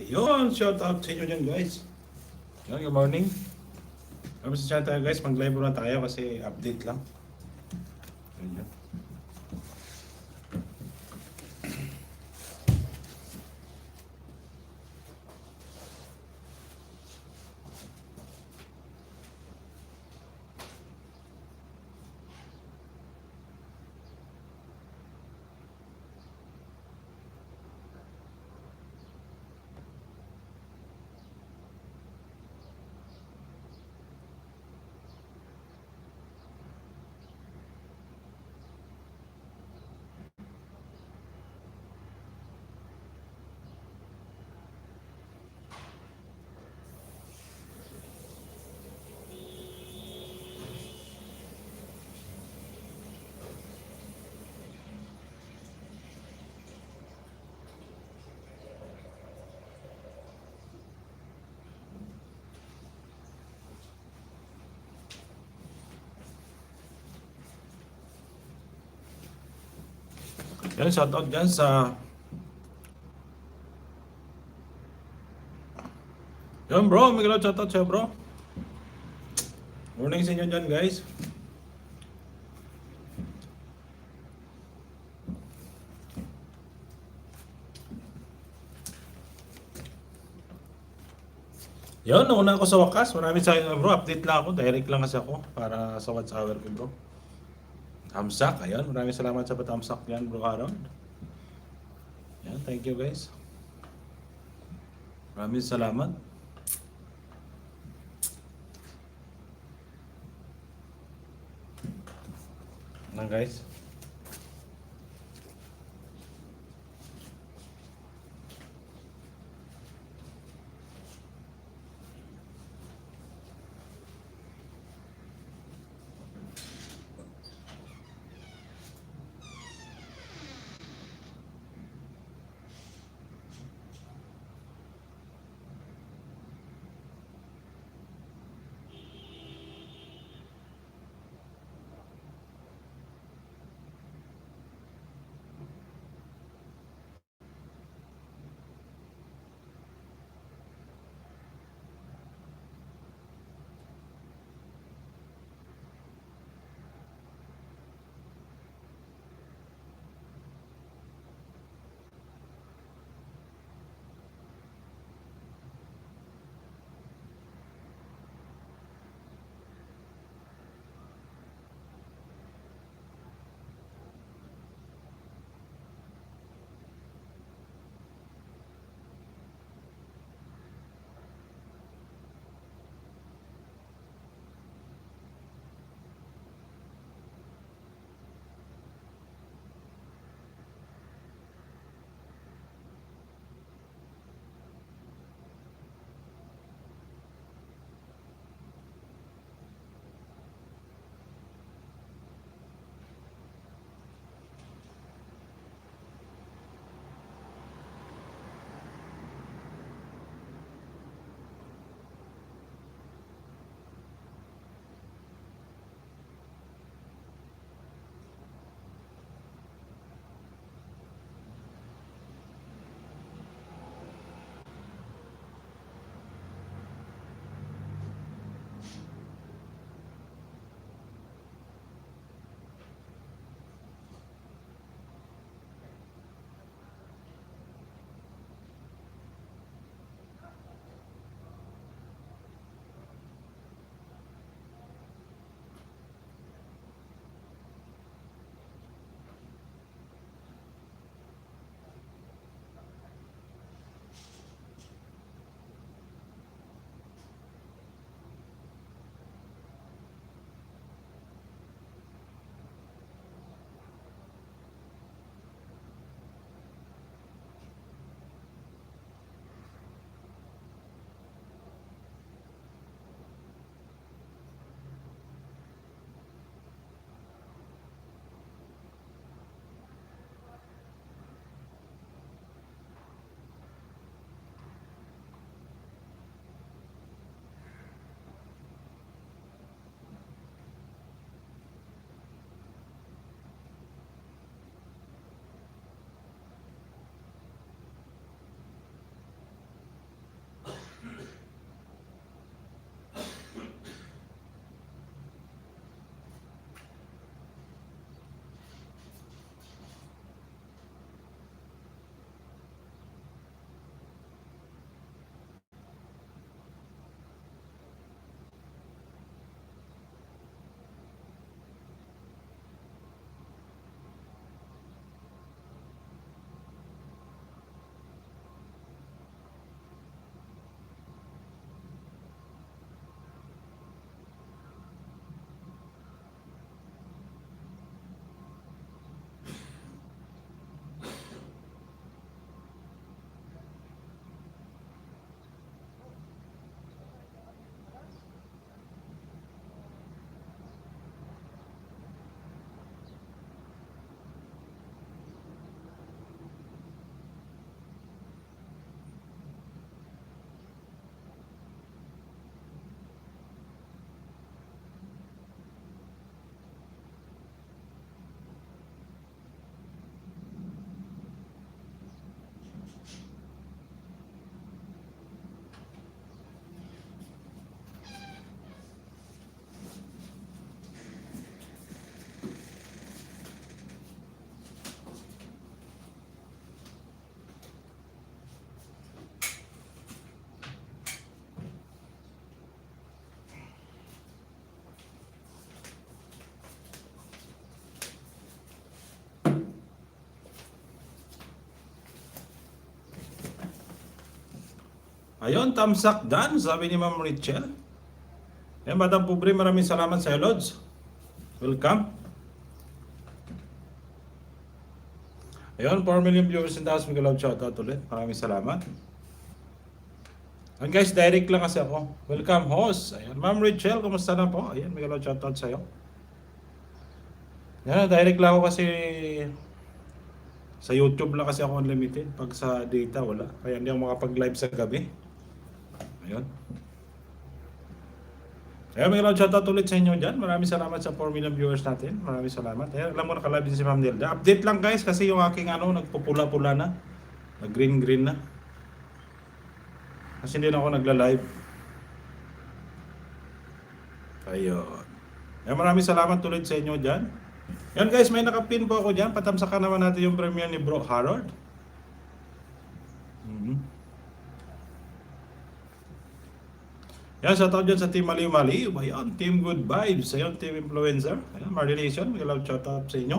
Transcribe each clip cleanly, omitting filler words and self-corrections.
Ayun, shout out sa inyo dyan guys. Yun, good morning. Tapos sa tayo guys, mag-live muna tayo kasi update lang. Ayun. Yan, shout out dyan sa... Yan bro, may shout out siya bro. Morning sa inyo dyan guys. Yun, nauna ako sa wakas. Maraming sa inyo bro, update lang ako. Direct lang kasi ako para sa watch hour ko bro. Thumbs up, ayun. Maraming salamat sa pa-thumbs up yan bro Aaron. Yan, thank you guys. Maraming salamat. Ano guys? Ayun, tamsak dan, sabi ni Ma'am Richel. Ayan, Batang Pobre, maraming salamat sa iyo, Lods. Welcome. Ayun, 4 million viewers in the house. Miguel Love, shoutout ulit. Maraming salamat. And guys, direct lang kasi ako. Welcome, host. Ayan, Ma'am Richel, kumusta na po? Ayan, Miguel Love, shoutout sa iyo. Yan, direct lang ako kasi sa YouTube lang kasi ako unlimited. Pag sa data, wala. Kaya hindi ako makapag-live sa gabi. Ayun. Kaya may shoutout ulit sa inyo dyan. Maraming salamat sa 4 million viewers natin. Maraming salamat. Ayan, alam mo nakalive din si Ma'am Nelda. Update lang guys kasi yung aking nagpupula-pula na. Nag-green-green na. Kasi hindi na ako nagla-live. Ayun. Ayan, maraming salamat ulit sa inyo dyan. Yan guys, may nakapin po ako dyan. Patamsakan naman natin yung premiere ni Bro Harold. Yan, shoutout dyan sa Team Maliw-Maliw. Ayan, Team Good Vibes. Ayan, Team Influencer. Ayan, Marination. May love shoutout sa inyo.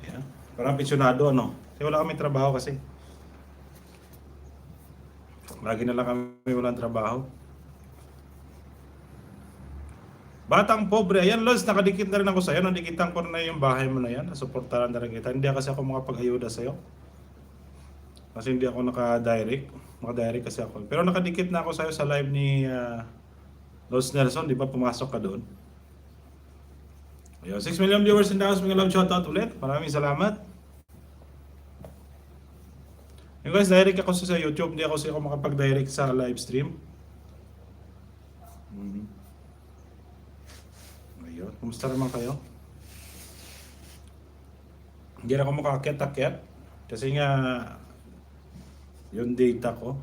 Ayan, parang pensionado Kasi wala kami trabaho kasi. Lagi na lang kami walang trabaho. Batang Pobre. Ayan, Lods, nakadikit na rin ako sa'yo. Nadikitan ko na yung bahay mo na yan. Nasuportahan na rin kita. Hindi kasi ako makapag-ayuda sa'yo. Kasi hindi ako naka-direct. Naka-direct kasi ako. Pero nakadikit na ako sa'yo sa live ni Lods Nelson. Di ba pumasok ka doon? Ayun, 6 million viewers in the house. Mga love shoutout ulit. Maraming salamat. Yung guys, direct ako sa YouTube. Hindi ako makapag-direct sa live stream. Ayun, kumusta naman kayo? Hindi na ako makakit-akit. Kasi nga yung data ko.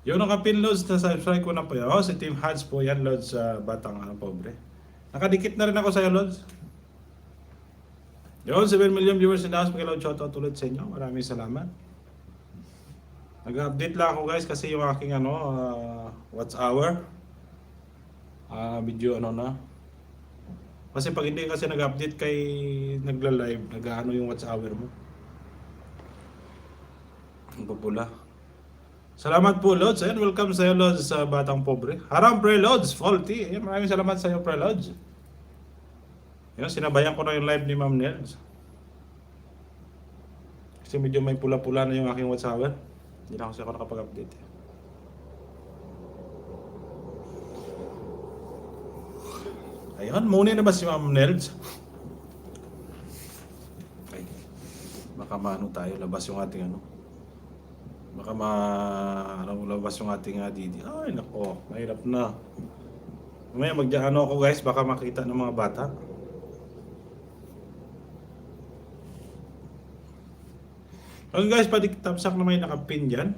Yung nakapin Lods na subscribe ko na po yan. Si Team Hads po yan, Lods, sa Batang Pobre. Nakadikit na rin ako sa iyo, Lods. Yun, 7 million viewers in the house. Mag-load shoutout ulit sa inyo. Maraming salamat. Nag-update lang ako guys kasi yung aking what's hour video na. Kasi pag hindi kasi nag-update kay nagla-live, nag-ano yung what's hour mo. Ang popula. Salamat po, Lods. Ayan, welcome sa iyo, Lods, sa Batang Pobre. Haram, Pre Lods, faulty. Ayan, maraming salamat sa iyo, Pre Lods. Ayan, sinabayan ko na yung live ni Ma'am Nels. Kasi medyo may pula-pula na yung aking what's hour. Hindi na kasi ako nakapag-update. Ayan, muna na ba si Ma'am Nels? Ay, baka maano tayo, labas yung ating baka labas yung ating didi. Ay, nako, mahirap na. Mamaya ako guys, baka makita ng mga bata. Okay guys, tamsak na may nakapin dyan.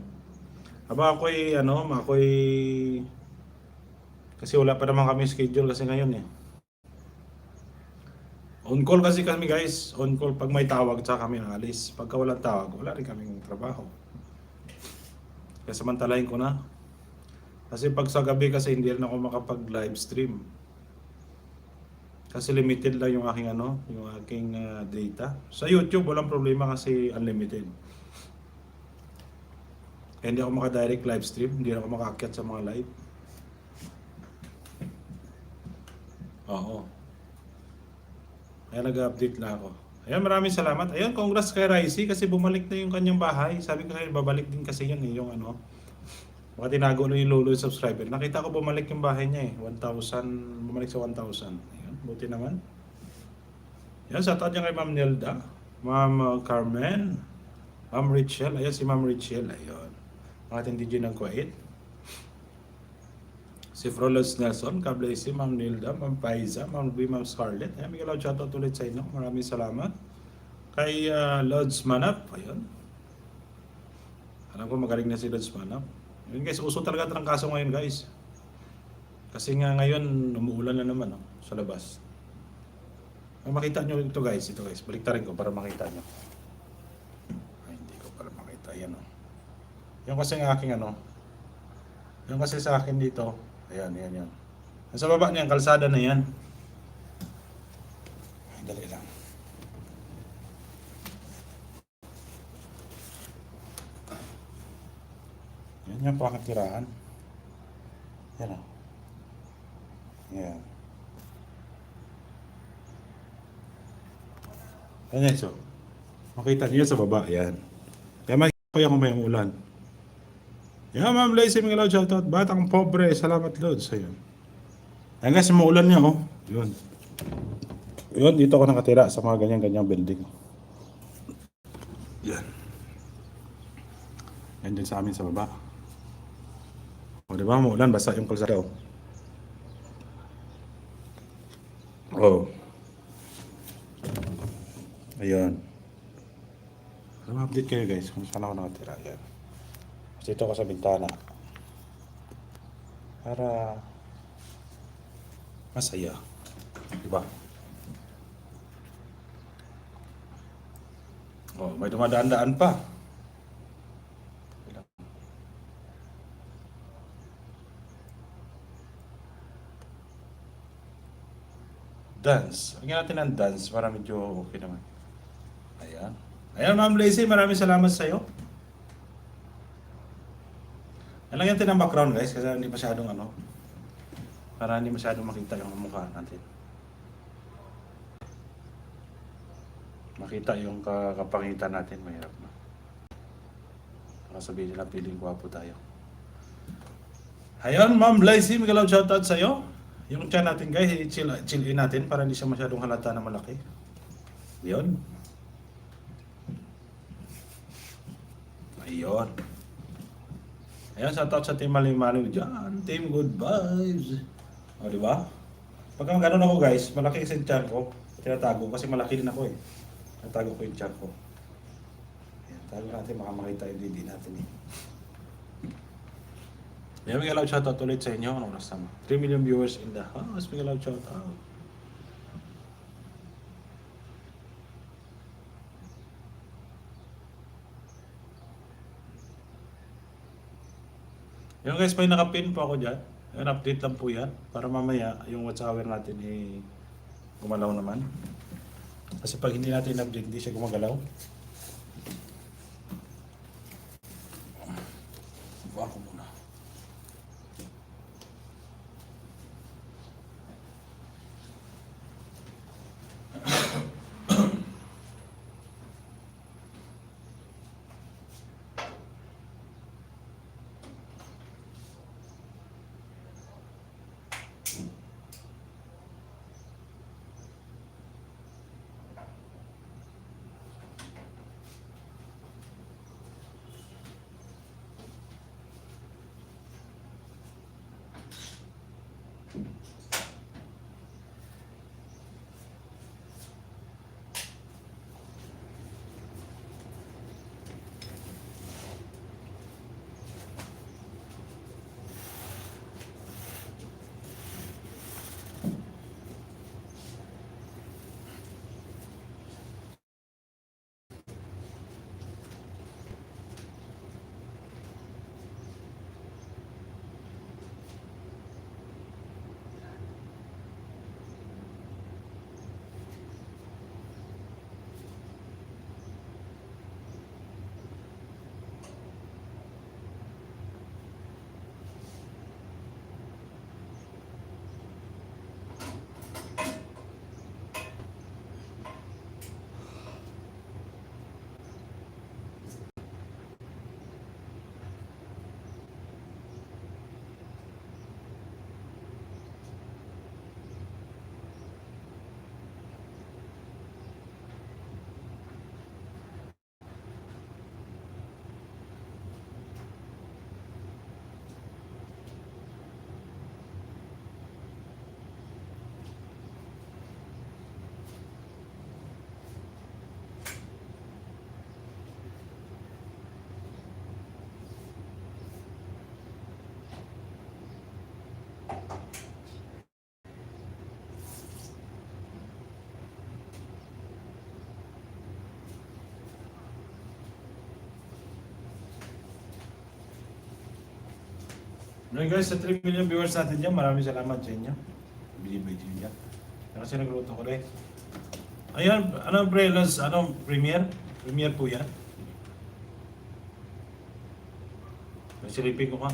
Aba ako'y kasi wala pa naman kami schedule kasi ngayon On call kasi kami guys, on call pag may tawag tsaka kami alis. Pagka walang tawag, wala rin kaming trabaho. Kaya samantalahin ko na. Kasi pag sa gabi kasi hindi rin ako makapag live stream. Kasi limited lang yung aking yung aking data. Sa YouTube walang problema kasi unlimited. Kaya hindi ako maka-direct live stream, hindi ako makaakyat sa mga live. Oo. Kaya nag-update lang ako. Ayan, maraming salamat. Ayan, congrats kay Ricey kasi bumalik na yung kanyang bahay. Sabi ko kayo, babalik din kasi yun yung baka tinago na yung lolo yung subscriber. Nakita ko bumalik yung bahay niya 1,000, bumalik sa 1,000. Ayan, buti naman. Ayan, shoutout niya kay Ma'am Nelda, Ma'am Carmen, Ma'am Richel. Ayan si Ma'am Richel. Ayun. Ang ating DJ ng Kuwait. Si Frolos Nelson, Kablesi, Ma'am Nilda, Ma'am Paiza, Ma'am Ruby, Ma'am Scarlett. Ayan, may loud shoutout ulit sa inyo. Maraming salamat. Kay Lods Manap. Ayun. Alam ko magaling na si Lods Manap. Ayun guys, uso talaga ang kaso ngayon guys. Kasi nga ngayon, umuulan na naman sa labas. Ang makita nyo ito guys, baliktarin ko para makita nyo. Ay, hindi ko para makita. Yan Yung kasi ng aking yung kasi sa akin dito, ayan. Sa baba niyan, kalsada na yan. Ay, dali lang. Yan po ang tirahan. Yan o. Yan. Ayan so. Makita niyo sa baba. Yan. Kaya makikita ko yan kung may ulan. Yan Ma'am Lacey, mga Lord, shoutout. Batang pobre. Salamat Lord sa iyo. Ayan guys, maulan niya oh. Yun. Yun, dito ako nakatira sa mga ganyan-ganyang building. Yan. Yan din sa amin sa baba. O diba, maulan, basta yung kalsada oh. Oh. Ayan. Update kayo guys kung saan ako nakatira. Ayan. Kasi dito ako sa bintana. Para masaya. Diba? Oh, may dumadaan-daan pa. Dance. Lagyan natin ng dance para medyo okay naman. Ayan. Ayan Ma'am Lacey, maraming salamat sa iyo. Lagyan natin ng background guys kasi hindi masyadong ano. Para hindi masyadong makita yung mukha natin. Makita yung kapangitan natin, mahirap na. Baka sabihin nila piling gwapo tayo. Ayan Ma'am Lacey, magalaw shoutout sa iyo. Yung tiyan natin guys, chill-in natin para hindi siya masyadong halata na malaki. Yun. Ayun. Ayan, shoutout sa Team Maliw-Maliw dyan. Team Good Vibes. O, diba? Pagka gano'n ako guys, malaki kasi yung tiyan ko. Tinatago kasi malaki din ako eh. Tinatago ko yung tiyan ko. Ayan, tago natin, baka makita yung didi natin eh. May loud shoutout ulit sa inyo. Anong oras naman? 3 million viewers in the house. May loud shoutout. Yung guys, may nakapin po ako dyan. Yung update lang po yan. Para mamaya yung watch hour natin eh gumalaw naman. Kasi pag hindi natin update, hindi siya gumagalaw. Buka ko muna. Ngayon guys, sa 3 million viewers natin dyan, maraming salamat sa inyo. Binibay din dyan. Kasi nagluto ko rin. Ayan, anong pre-lance, anong premiere? Premiere po yan. Nasilipin ko ka.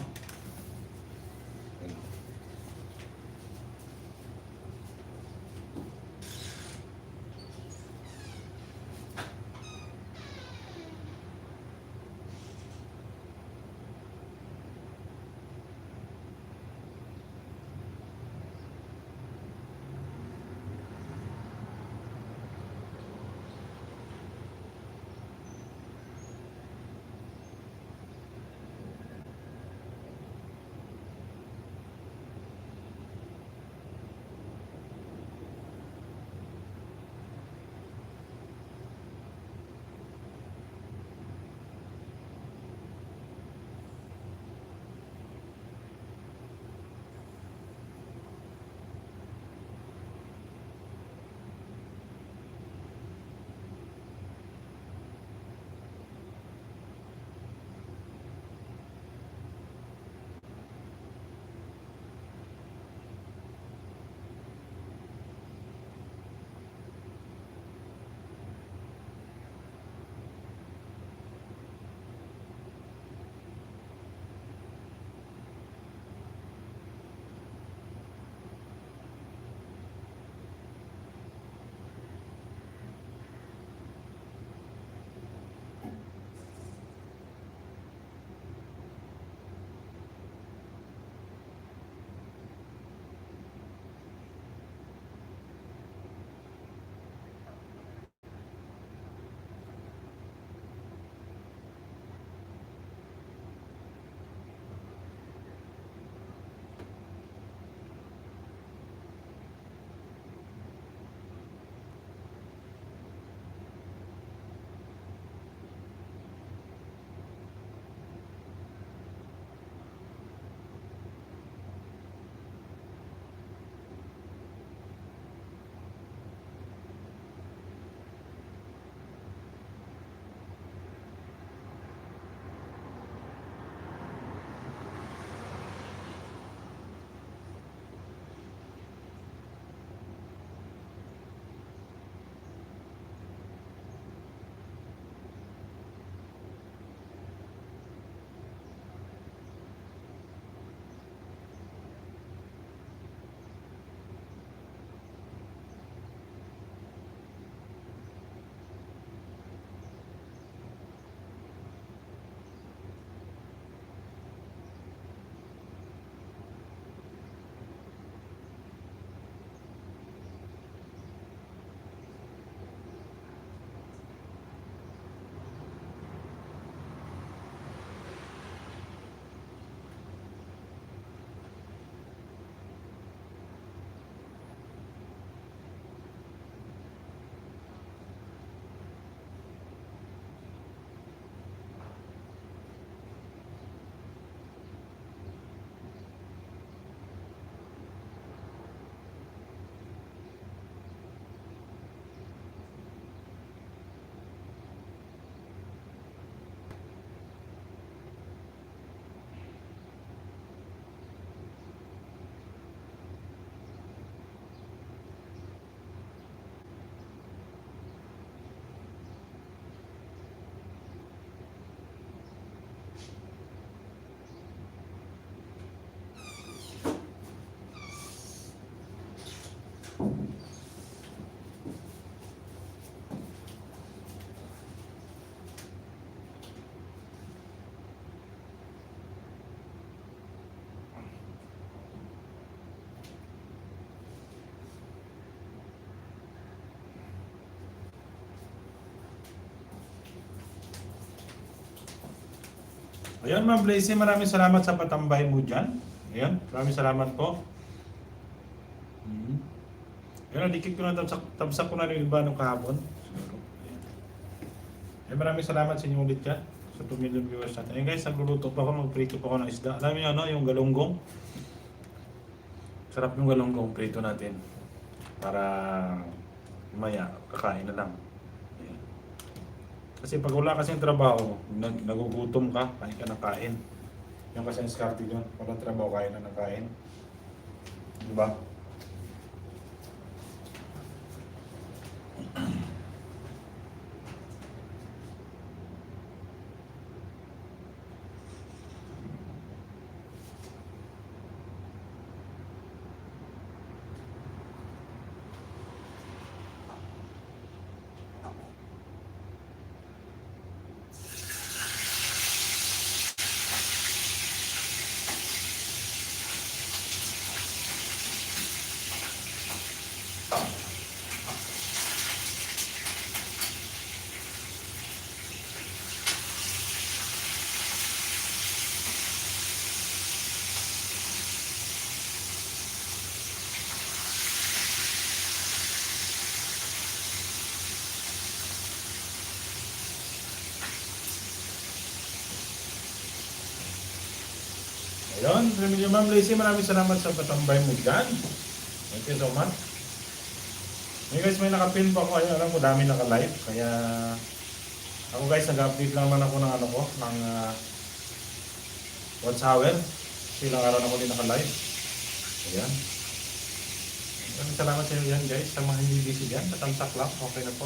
Ayan, Ma'am Blazy, maraming salamat sa patambay mo dyan. Ayan, maraming salamat po. Ayan, dikit ko na tabsak ko na rin iba nung kahapon. Ayan. Ayan, maraming salamat sa inyo ulit dyan. Sa 2 million viewers natin. Ayan guys, nagluluto pa ako, magprito pa ako ng isda. Alam niyo ano, yung galunggong. Sarap yung galunggong, prito natin. Para maya, kakain na lang. Ayan. Kasi pag wala kasing trabaho, nagugutom ka, kain ka ng kain. Yung kasi ang skarte yun, walang trabaho, kain na ng kain. Diba? Ayun, Remilio Ma'am Lacey, maraming salamat sa patambay mo dyan. Thank you so much. Hey guys, may nakapin pa ako. Ayun, alam ko dami naka-live. Kaya ako guys, nag-update lang naman ako ng ano ko, ng Watch Hour. Silang araw na ko din naka-live. Ayan. Maraming salamat sa inyo yan guys. Sa mga hindi busy dyan, tatamsak lang. Okay na po.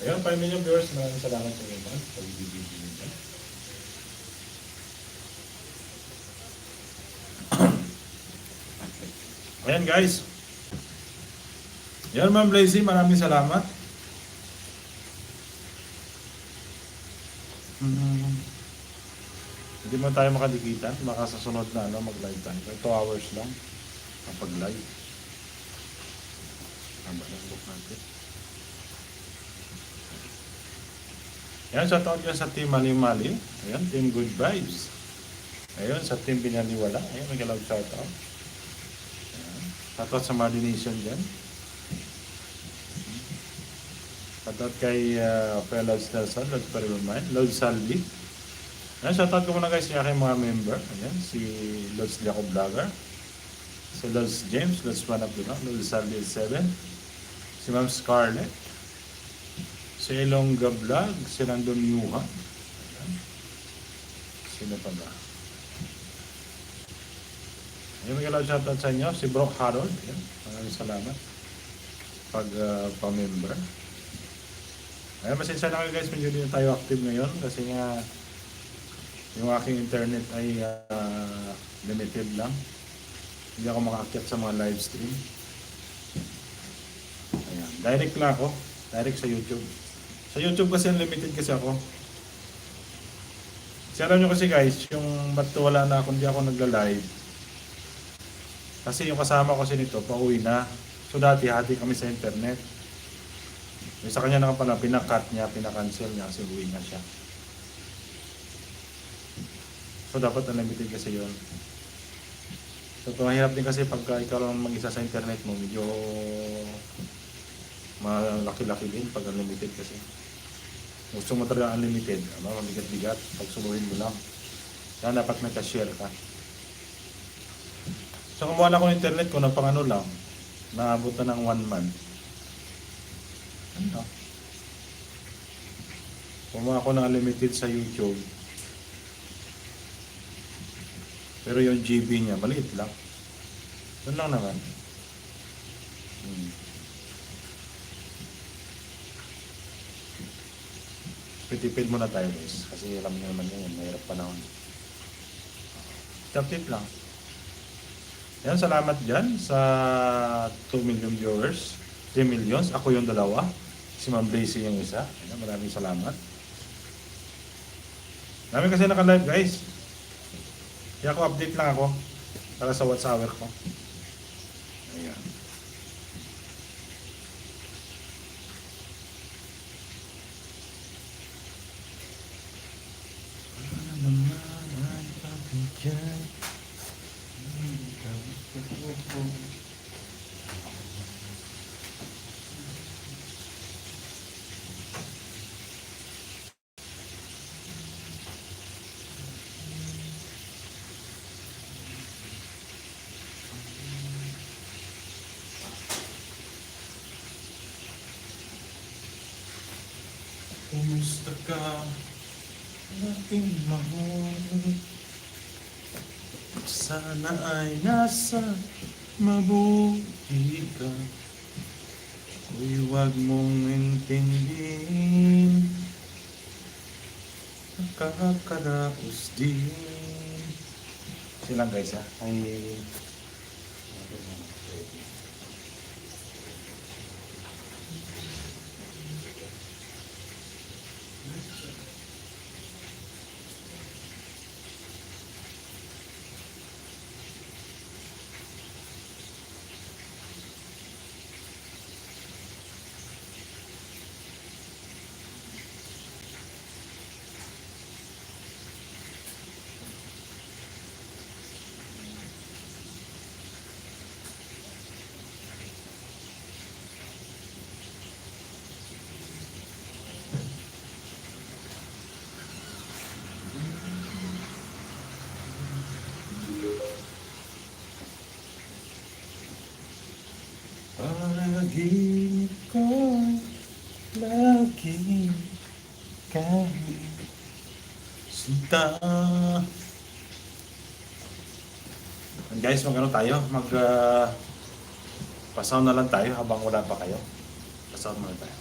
Ayun, 5 million viewers. Maraming salamat sa inyo man. Pag-ibigin nyo. Ayan guys. Yan Ma'am Lacey, maraming salamat. Hindi mo tayo makadikitan. Baka sa sunod na mag-live tayo. 2 hours lang kapag live. Haba ng book natin. Ayan, shoutout yan sa Team Mali-Mali. Ayan, Team Good Vibes. Ayan, sa Team Binaliwala. Ayan, nag-allow shoutout. Ayan, shoutout sa Mali Nation dyan. Shoutout kay Lods Nelson, Lods Paribaman, Lods Salvi. Ayan, shoutout ko muna guys sa aking mga member. Ayan, si Lods Jacob Vlogger, si Lods James, Lods Panapuna, Lods Salvi 7, si Ma'am Scarlett, si Elongga Vlog, si Random Yuha. Ayan. Sino pa ba? Ayan, may kalaw shoutout sa inyo. Si Brock Harold. Ayan. Maraming salamat. Pa-member. Ayan, masensya na kayo guys. Medyo din tayo active ngayon. Kasi nga, yung aking internet ay limited lang. Hindi ako makaakyat sa mga live stream. Ayan. Direct lang ako. Direct sa YouTube. Sa YouTube kasi unlimited kasi ako. Kasi alam nyo kasi guys, yung ba't wala na ako, hindi ako nagla-live. Kasi yung kasama ko kasi nito, pauwi na. So dati hati kami sa internet. Yung sa kanya na pala, pinakat niya, pinakancel niya kasi uwi na siya. So dapat unlimited kasi yun. So mahirap din kasi pagka ikaw lang mag-isa sa internet mo, medyo malaki-laki din pag unlimited kasi. Gusto mo talaga unlimited, mabigat-bigat, pagsuluhin mo lang. Kaya dapat may ka-share ka. So kumuha na ako ng internet ko na pang ano lang, naabot na ng 1 month. Ano? Kumuha ako ng unlimited sa YouTube. Pero yung GB niya, maliit lang. Yun lang naman. Pitipid muna tayo guys. Kasi alam niyo naman yun, mahirap panahon. Tip lang. Yan, salamat dyan sa 2 million viewers. 3 millions. Ako yung dalawa. Si Ma'am Lacey yung isa. Yan, maraming salamat. Dami kasi naka-live guys. Kaya ako update lang ako. Para sa Watch Hour ko. Ayan. Kumusta ka? aking mahal. Sana ay nasa mabuti ka. Uy, wag mong intindihin, nakakaraos din. Silang guys ha, ay... Panaginip ko lagi kami sinta. And guys, mag ano tayo? Pasound na lang tayo habang wala pa kayo. Pasound muna tayo.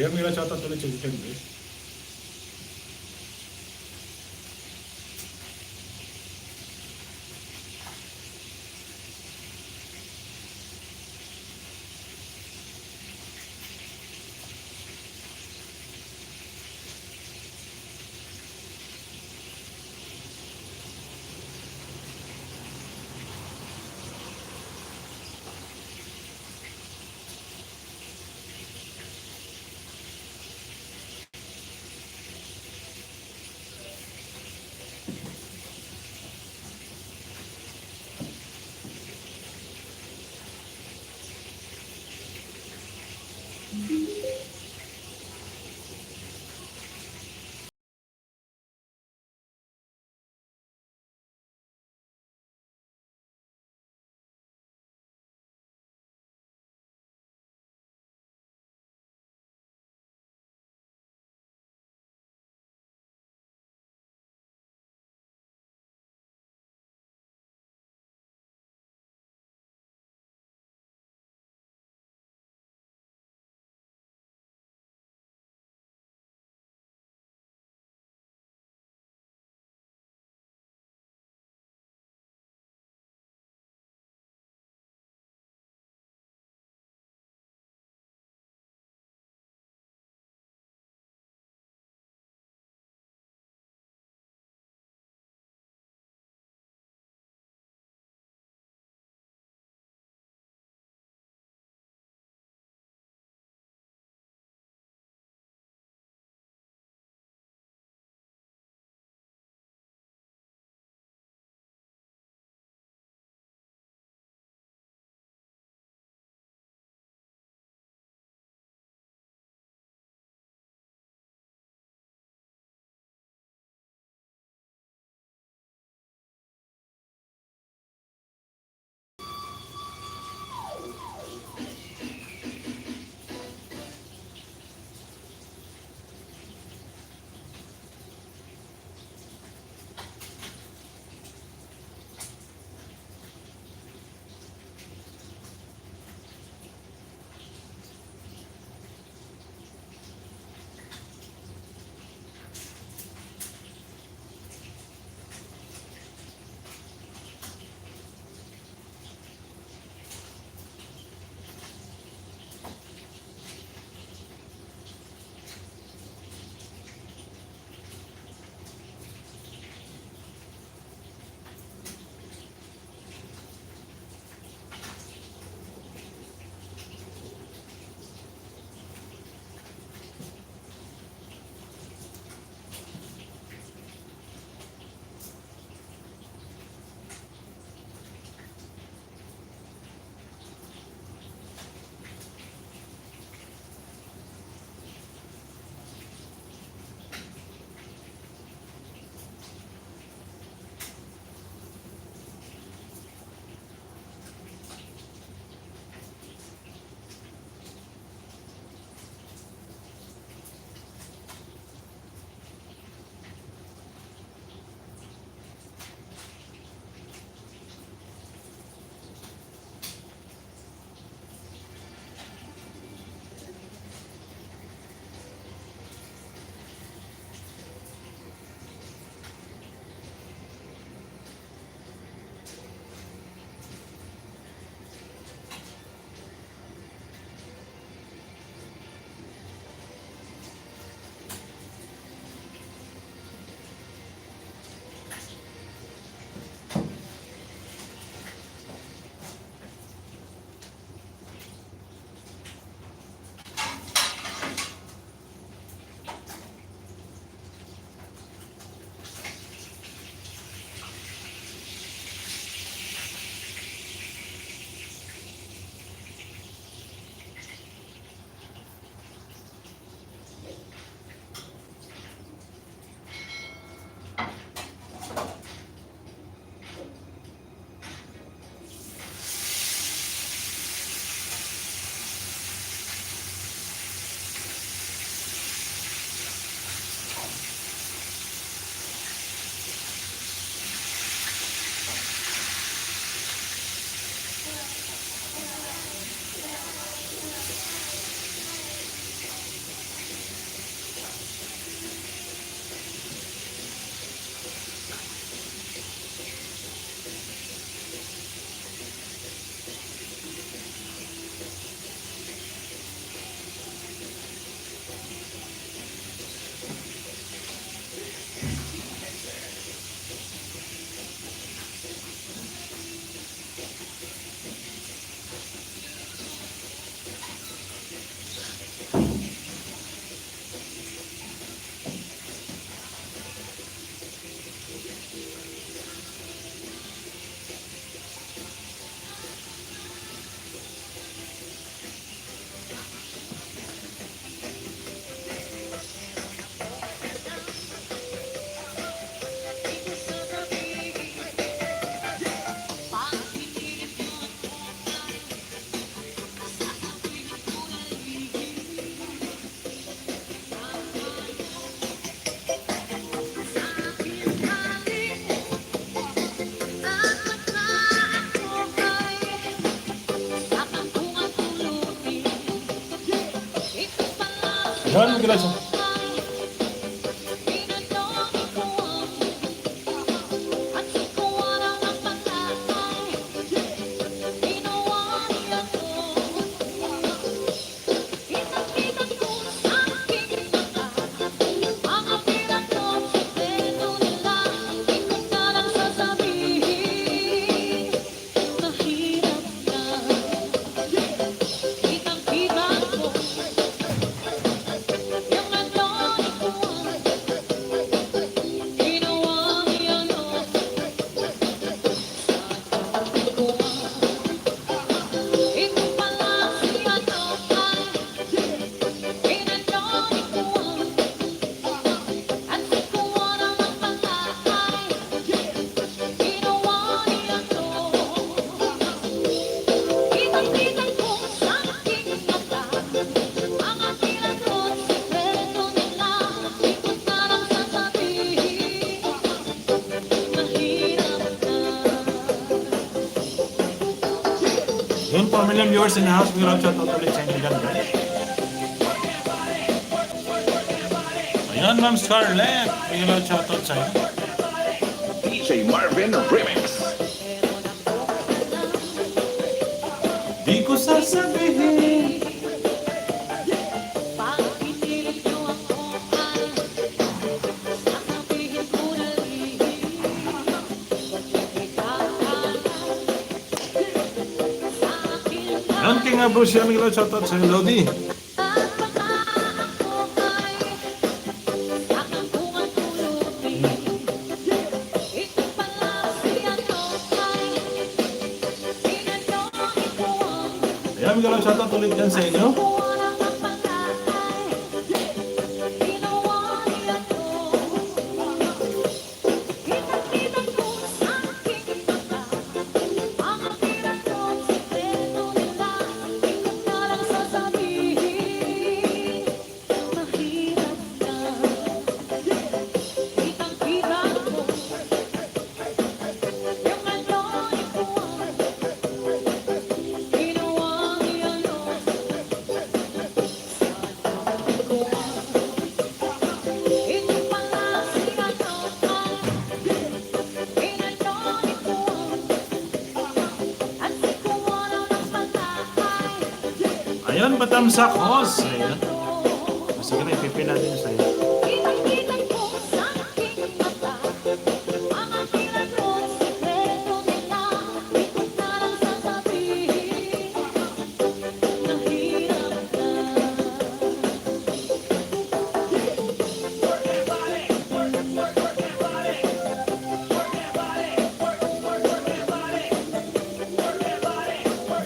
Ayan, may shoutout ulit si Richard Grace. Yan, Miguel. Yun po, million viewers in the house. Big round shoutout ulit sa inyo dyan, guys. Ayan, Ma'am Scarlett. Big round shoutout sa inyo. DJ Marvin Remix. Di ko sasabihin. Ayan, King Bruce yan. Big round shoutout sa inyo, Lodi. Ayan, bigyan lang shoutout ulit yan sa inyo. Ayan, Batamsak Host. Ayan. Sige na, ipipin natin sa iyo.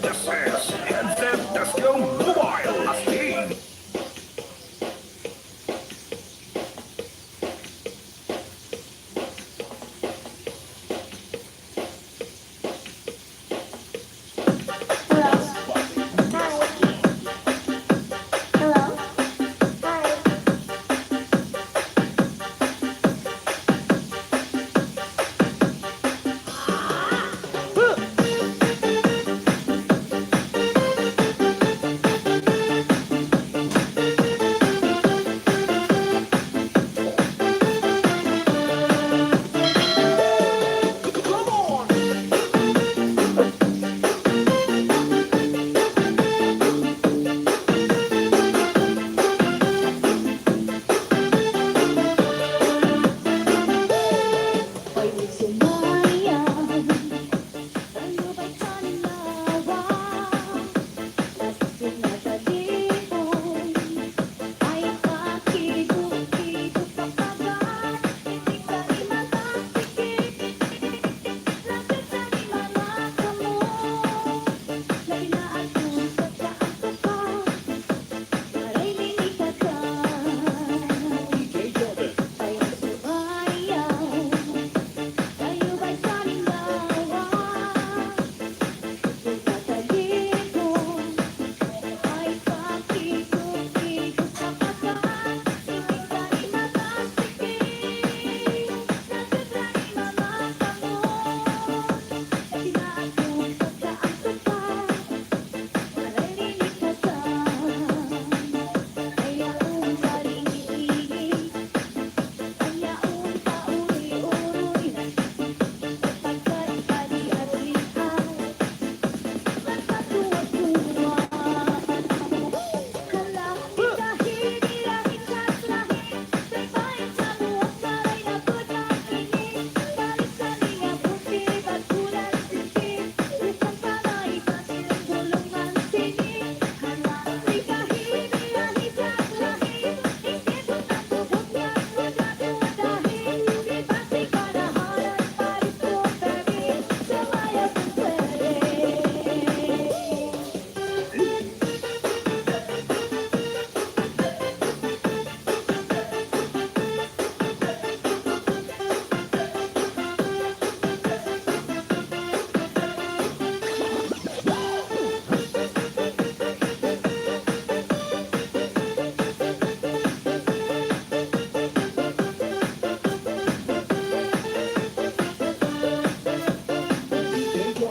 This is Headset Disco Mobile Astig.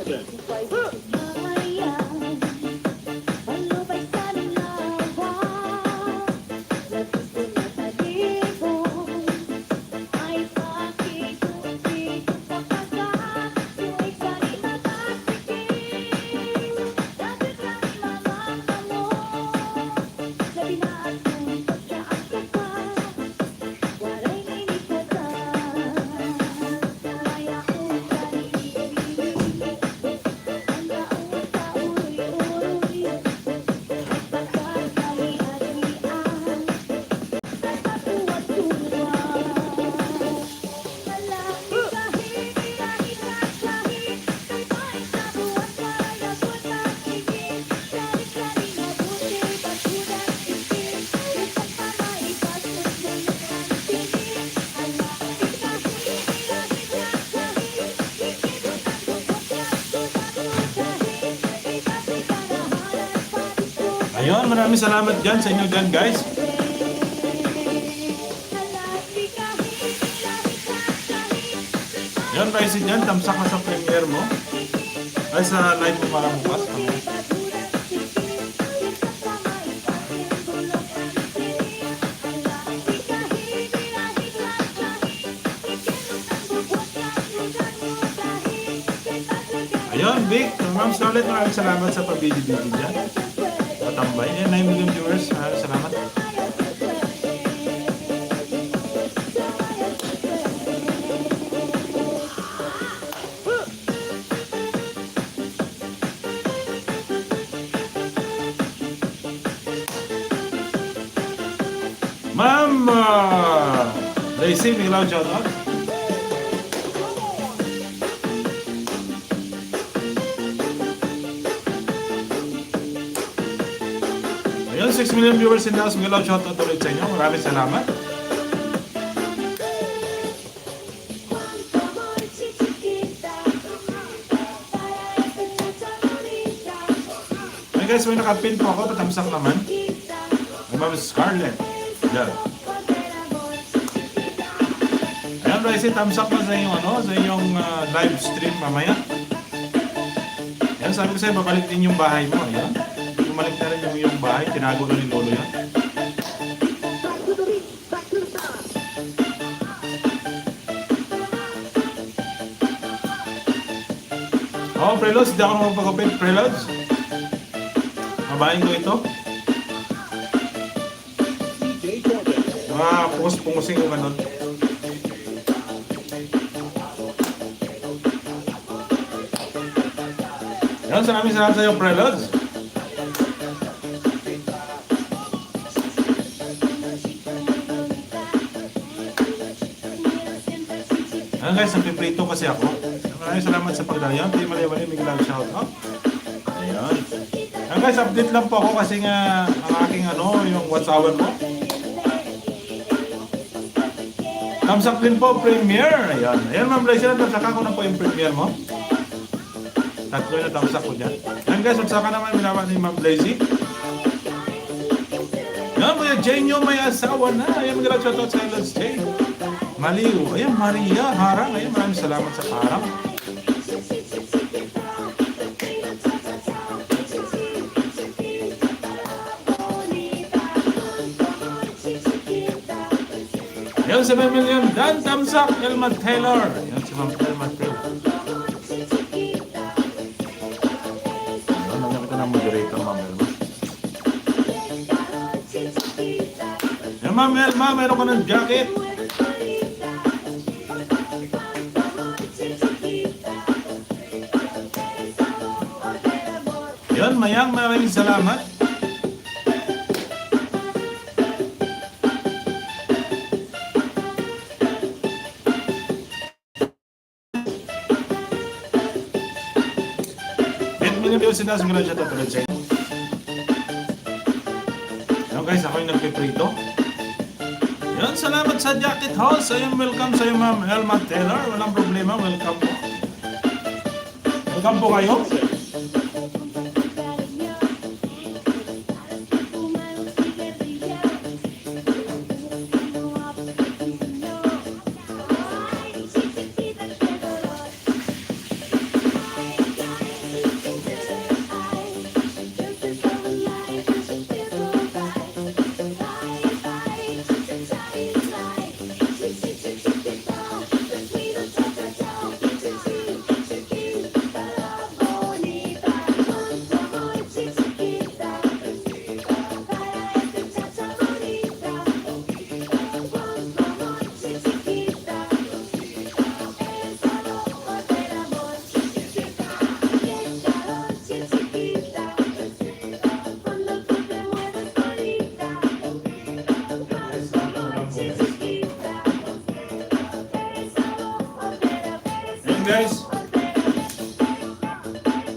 Jordan. Ayun, maraming salamat dyan sa inyo dyan guys. Ayun, Rice dyan, tamsak ka sa premiere mo. Ay, sa live mo para bukas. Ayun, Vic, Ma'am Scarlett, maraming salamat sa pag-video-video dyan. Patambay. Ayan, 9 million viewers. Salamat. Ma'am Lacey, may loud shout out. Ayun, 6 million viewers in the house. May loud shout out ulit sa inyo. Maraming salamat. Ayun guys, may nakapin po ako. Patamsak naman. Ma'am Scarlett. Yan. Ayan, Rice, thumbs up na sa inyong, sa inyong live stream mamaya. Ayan, sabi ko sa'yo, babalik din yung bahay mo. Ayan. Bumalik na rin yung iyong bahay. Tinago na ni Lolo yan. Oh, Preloads. Hindi ako magpagupit. Preloads. Mabahin ko ito. Pungusing ko ganun. Yan, salamat sa iyo, Preloads. Ayan guys, nagpiprito kasi ako. Maraming salamat sa pagdayan. Hindi maliwali, may glag shout out. Ayan. Ayan guys, update lang po ako kasi nga ang aking yung what's hour mo. Thumbs up din po, premiere. Ayan. Ayan, Ma'am Blazy, nagsaka ko na po yung premiere mo. Tatlo na thumbs up ko dyan. Ayan guys, magsaka naman minawa ni Ma'am Blazy. Ayan, Kuya Jane nyo may asawa na. Ayan, mag-gala shoutout sa Let's Jane. Maliw. Ayan, Maria Harang. Ayan, maraming salamat sa Harang. Ayan, 7 million. Dan thumbs up, Elma Taylor. Ayan, si Ma'am Elma Taylor. Ayan, nangyay kita ng moderator, Ma'am Elma. Ayan, Ma'am Elma, mayroon ka ng jacket. Ayan, Mayang, maraming salamat. Sinaas mo na siya tatulad sa inyo. Ayan guys, ako yung nagpiprito. Ayan, salamat sa Jacket House. Ayan, welcome sa iyo, Ma'am Elma Taylor. Walang problema, welcome po. Welcome po kayo.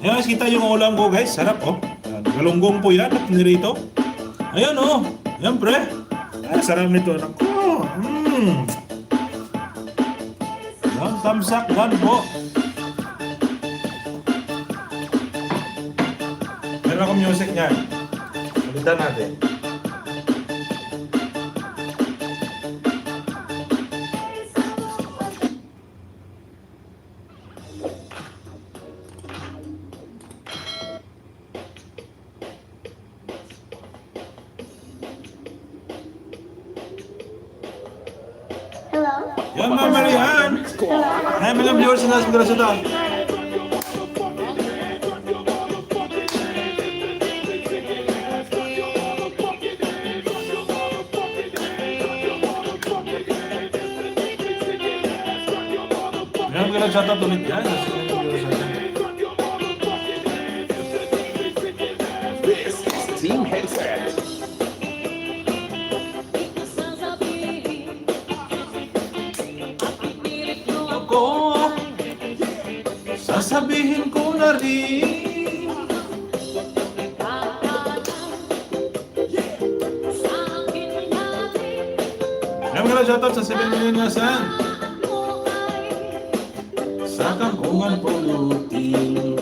Ayan guys, kita yung ulam ko guys. Sarap oh. Ayan, galunggong po yan at nirito. Ayan oh. Ayan pre. Ayan, sarap nito. Naku. Ayan, thumbs up gan po. Meron akong music niyan. Ulitan natin. Hello. Yan mga Marian. Ay, may lang viewers na sa Grasudan. Yan mga nag-shoutout ulit yan. This is Team Headset. Ako, sasabihin ko na rin. Yan mga nag-shoutout sa 7 million nga saan. Sa kangkungan pulutin.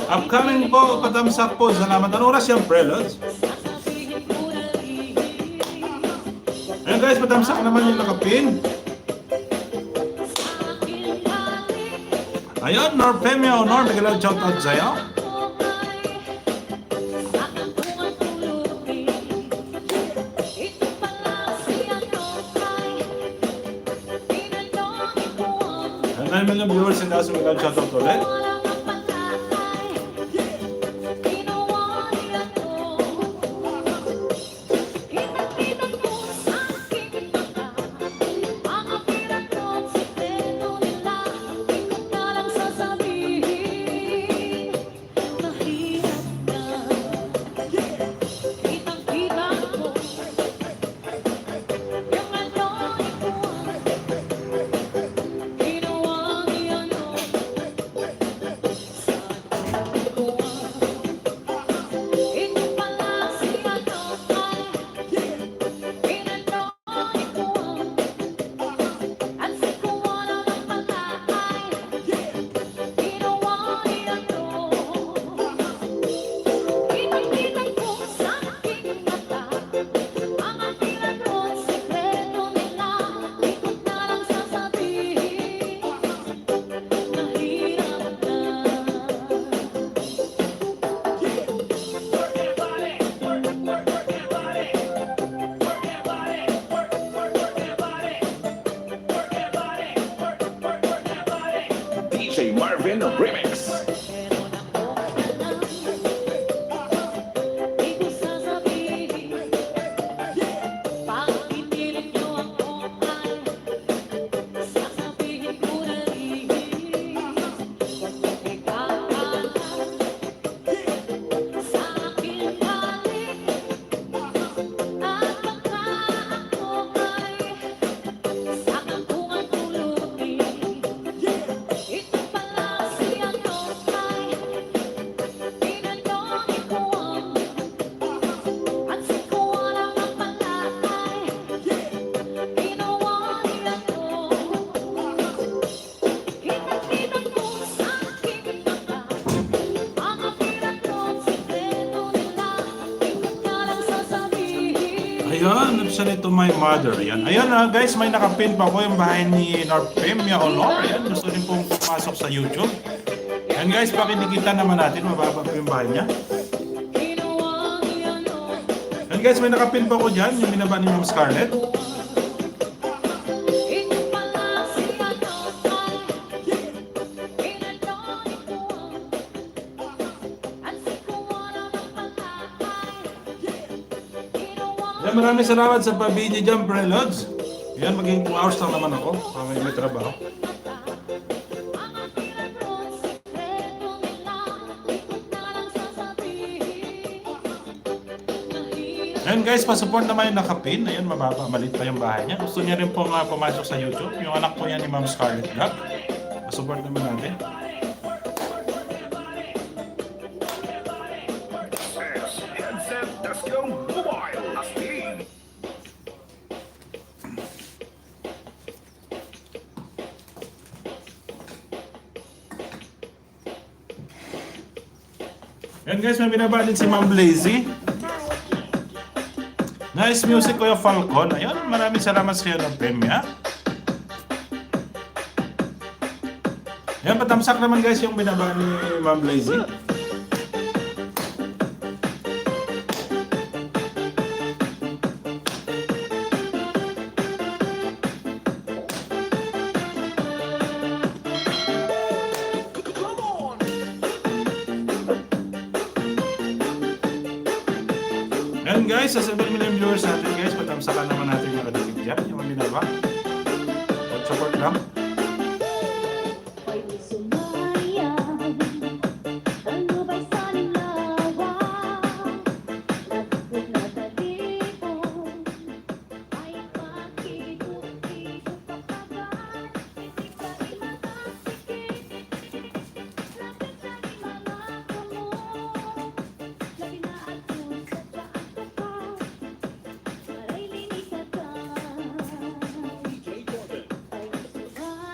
Upcoming po, patamsak po. Salamat. Anong oras yung preloads? Ayan guys, patamsak naman yung nakapin. Ayun, Nor Femio, Nor, biglang shoutout sa'yo. Ang 9 million viewers yung kaso biglang shoutout ulit. DJ Marvin Remix. Ayun, siya nito my mother. Ayan. Ayun guys, may nakapin pa ko yung bahay ni Norpemia Honor. Ayan, gusto rin pong pumasok sa YouTube. Ayan guys, pakikita naman natin, mababa po yung bahay niya. Ayan guys, may nakapin pa ko dyan, yung binaba ni Ma'am Scarlett. Yan, maraming salamat sa pa-BJ Jump Preloads. Yan, maging 2 hours lang naman ako. May trabaho. Ayun guys, pasupport naman yung nakapin. Ayun, mababa, malit pa yung bahay niya. Gusto niya rin pong pumasok sa YouTube. Yung anak po yan ni Ma'am Scarlett Gap. Pasupport naman natin. Headset Disco Mobile Astig. Ayun guys, may binabalin si Ma'am Lazy. Nice music Kuya Falcon. Ayun, maraming salamat sa iyo ng premya. Ayun, patamsak naman guys yung binaba ni Ma'am Lazy. Ayun guys, sa 7 million viewers natin guys, patamsakan naman natin yung kadikit dyan, yung mga binaba. Support lang. Hoy di sumayang, ano ba'y sanilawang? Nagpupog na talipon, ay makikot-ikot ka pa ba? Hindi pa rin makasikip, lapit na rin mga kamot. Labi na at kung sa daan ka pa, maray linig ka ka. Ay di sumayang,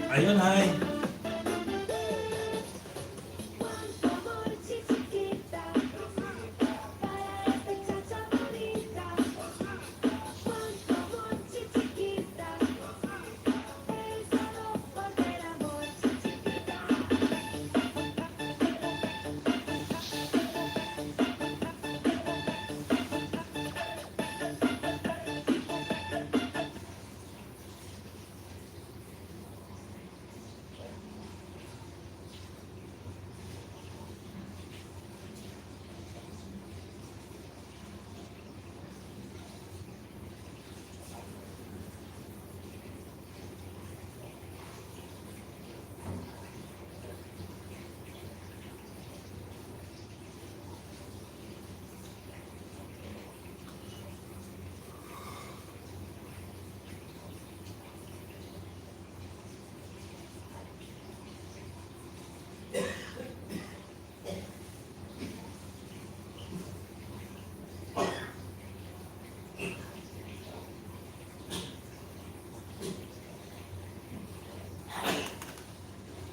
Ayun, hi. Amor chiquita, para esta chacha bonita. Amor chiquita, esa no volver amor chiquita.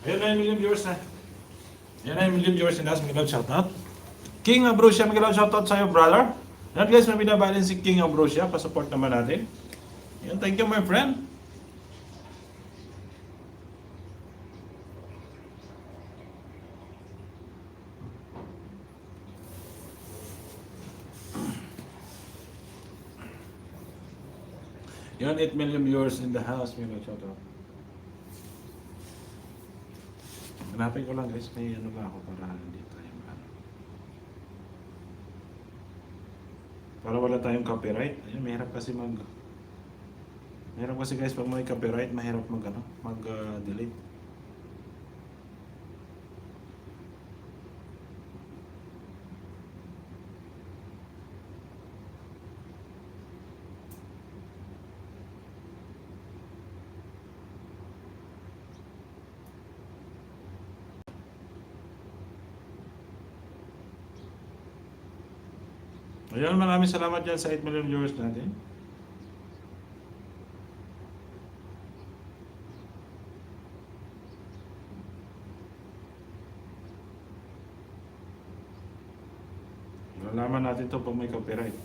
Ayun na yung million viewers na. Yan na yung million viewers na. Mga shoutout. King Ambrosia, mga shoutout sa'yo, brother. Yan guys, may binabalin si King Ambrosia. Pasupport naman natin. Yan, thank you my friend. Yan, 8 million viewers in the house. Mga shoutout. Hanapin ko lang guys, may ano ba ako para hindi tayo para wala tayong copyright. Ayun, mahirap kasi guys pag may copyright, mahirap mag-delete. Ayun, maraming salamat dyan sa 8 million viewers natin. Malalaman natin to pag may copyright.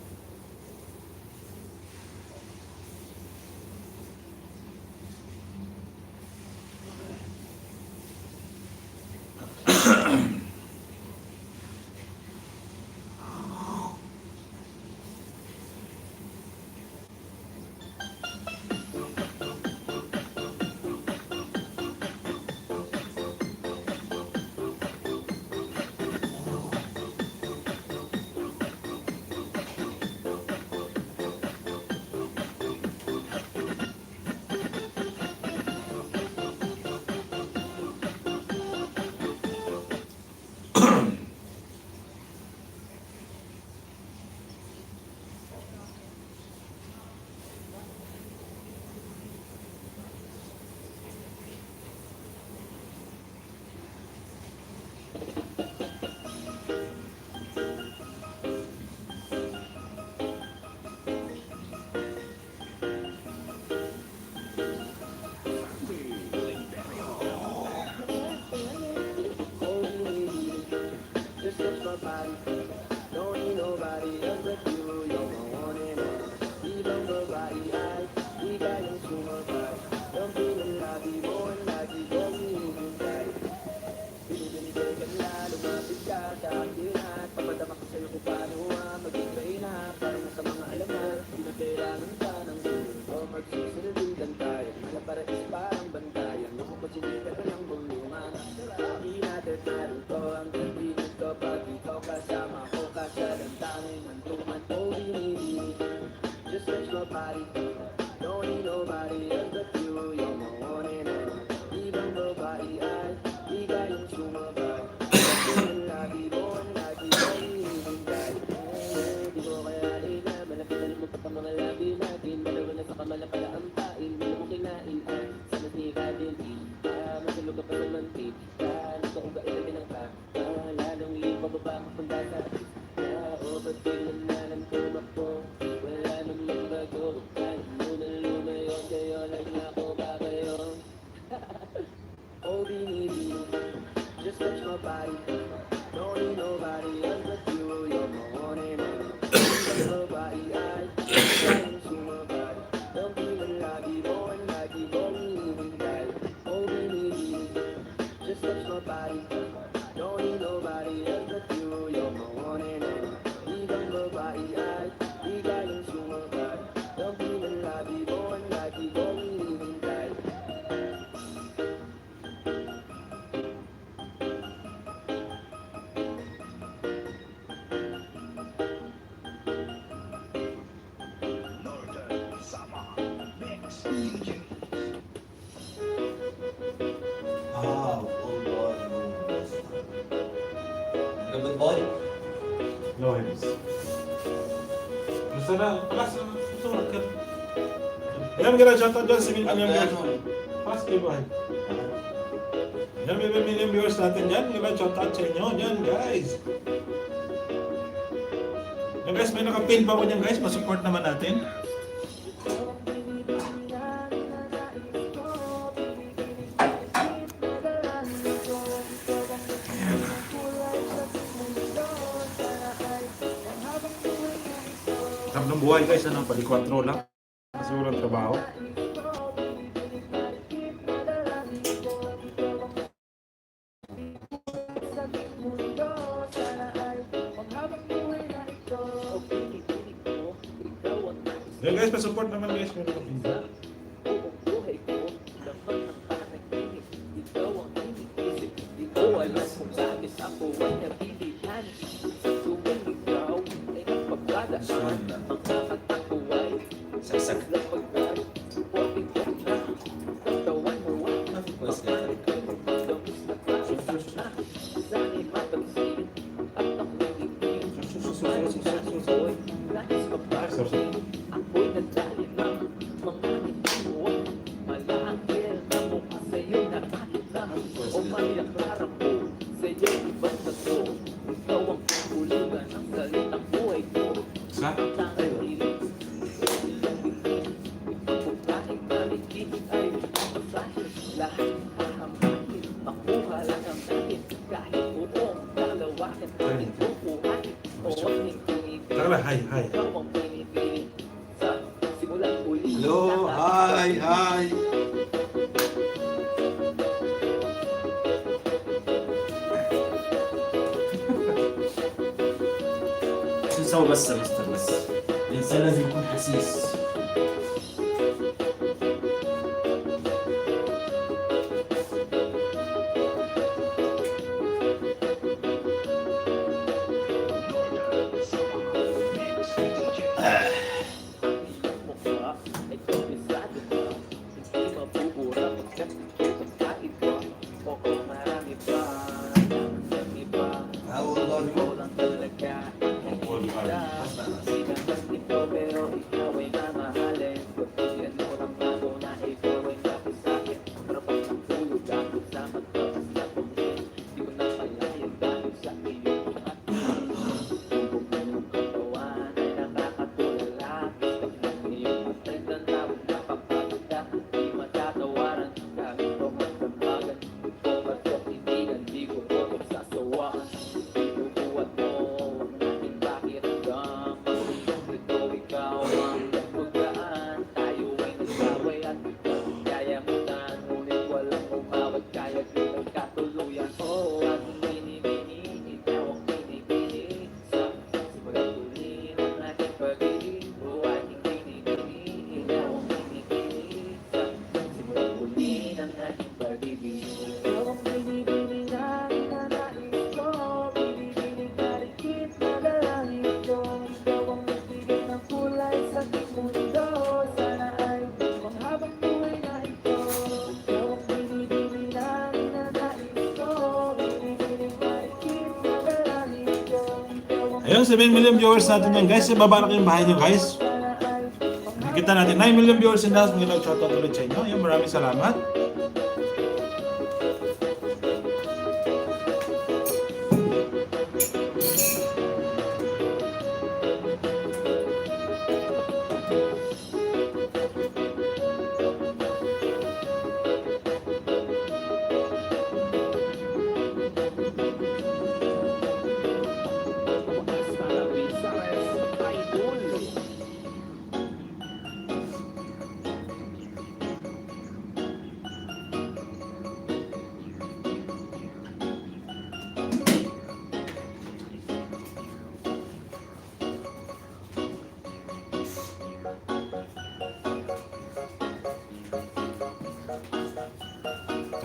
Northern Summer Mix DJ. Old boy. Good boy. No hands. Basta na, pakas na, susulat ka. Ayan, gano'n, shoutout dyan si Million Viewers. Pakas kayo ba? Yan, may million viewers natin yan. Gano'n, shoutout sa inyo. Yan, guys. Yan, guys, may nakapin pa ko dyan, guys. Masupport naman natin. Sarap ng buhay, guys. Ano, pali 4 lang. Kasi walang trabaho. Yan, guys, pa-support naman, guys. May nakapin dyan. This one. Saksak. Bakit po siya? Sa? Tara na, hi, hi. Hello, hi, hi. شو نسوي بس يا مستر بس الإنسان لازم يكون حسيس. Northern Summer Mix DJ. How old are you? Ayun, 7 million viewers natin yan, guys. Ibaba na kayong bahay nyo, guys. Nakikita natin 9 million viewers in last. Mga shoutout ulit sa inyo. Ayun, maraming salamat.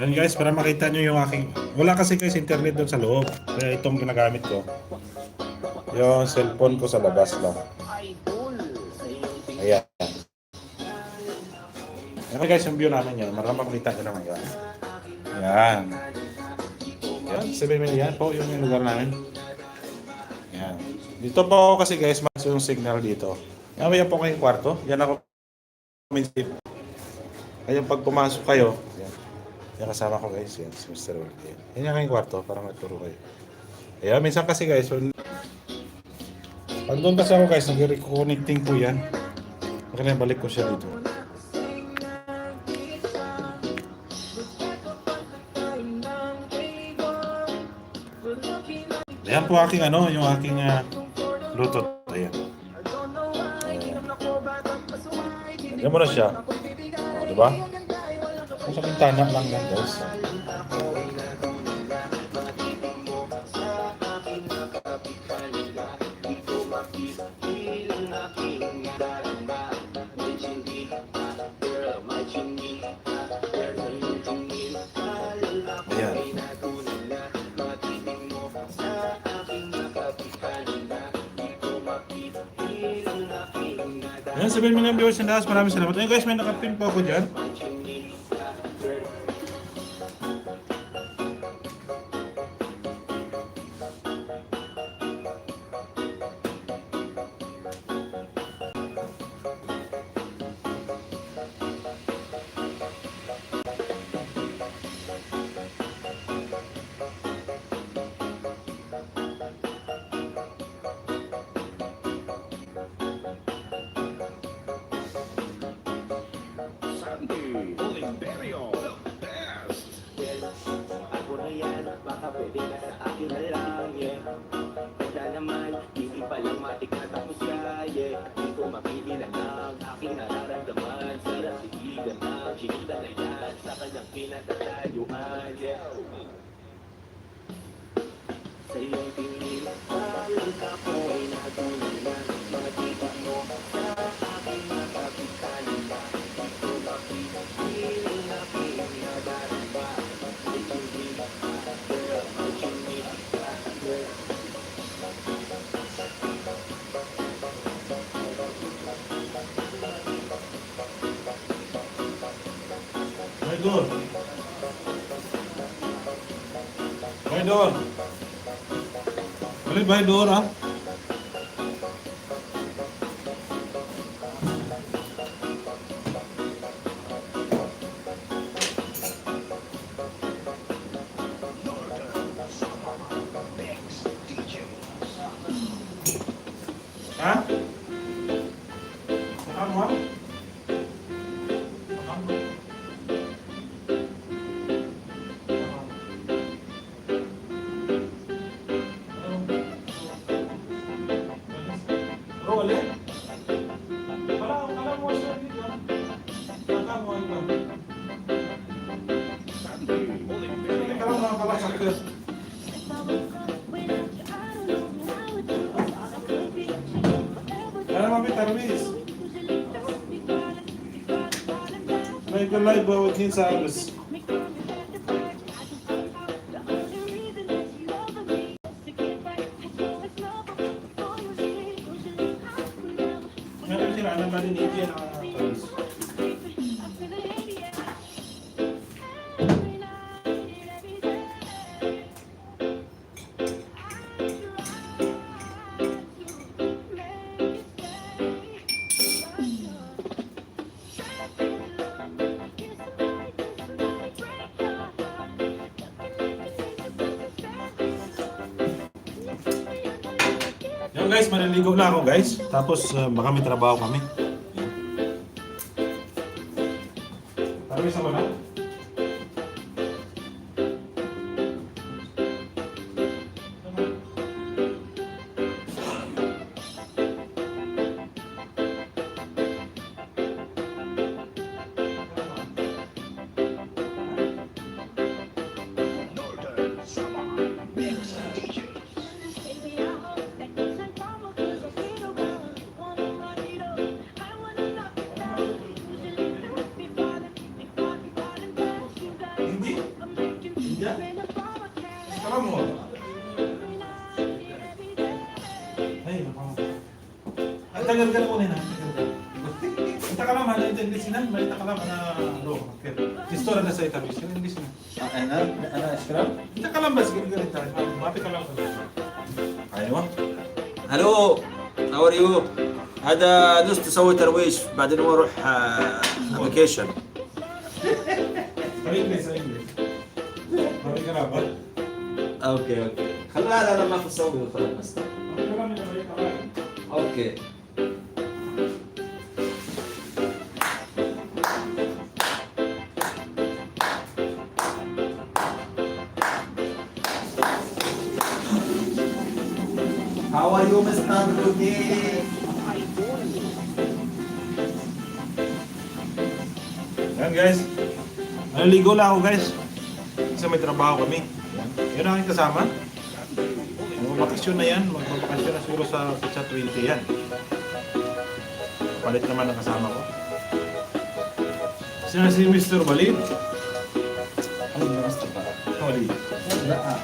Ayan guys, para makita nyo yung aking... Wala kasi guys internet doon sa loob. Kaya itong ginagamit ko. Yung cellphone ko sa labas lang. Ayan. Ayan guys, yung view namin yan. Maraming makita nyo naman yan. Ayan. Ayan, 7 million. Yan po yung lugar namin. Ayan. Dito po kasi guys, mas yung signal dito. Yan po kayong kwarto. Yan ako. Kaya pag pumasok kayo, yan. Yan kasama ko guys, yan, si Mr. World. Yan yung aking kwarto, para maturo kayo. Ayan, minsan kasi guys, pag doon kasi ako guys, nag-reconnecting po yan. Kaya balik ko siya dito. Ayan po aking ano, yung aking Bluetooth. Ayan. Ayan mo na siya. O, diba? Sa bintana lang yan guys. Ayan. Ayan, 7 million viewers na lakas. Maraming salamat. Ayan guys, may nakapin po ako dyan. Imperio, the best. Ako na yan, baka pwede na sa akin na lang, yeah. Kaya naman, hindi pa lang matik na tapos ka, yeah. Di ko mapigilan ang aking nararamdaman. Sarap sigigan ang sinita na yan sa kanyang pinatatayuan, yeah. Sa iyong tingin, parang ako ay natunay na mga tita mo sa aking makapitan ba. Di ko mapigilan na pinadaramba. Itong di girl, what you need, girl. May door. May door. Boleh may door ah. Mix DJ. Ha? Kamu ah? Rolling? Kalau mau sedih kan? Kamu apa? Ini kalau mau kalah sakit. Alam mo, Tarvis. May live bawat din sa alas. Meron sila, anong malinig yan ang Tarvis. Yan guys, maliligo na ako guys. Tapos baka may trabaho kami. Tarvis ako na. Northern Summer Mix DJ. dyan. Tara mo. Ay, ay, tagal ka na muna na. Ita ka lang, mahal ito English na. Malita ka lang, okay. Istora na sa itabis. Yung English na. أنا أشكرك. Ita ka lang ba? Sige, ganito. Mati ka lang. Ayaw mo? هلو هاو ار يو؟ هذا دوست تسوي ترويج بعدين نروح فاكيشن. Sa English, sa English. Mati ka lang ba? اوكي خلينا لا ما في الصوت خلاص بس. Mati ka lang, mati ka lang. اوكي How are you, Mr. Rudy? Yan guys. Naliligo lang ako guys. Kasi may trabaho kami. Yun ang aking kasama. Magbabakasyon na yan. Magbabakasyon na siguro sa 20 yan. Palit naman ang kasama ko. Sino si Mr. Walid? أنا مصطفى. Walid. لا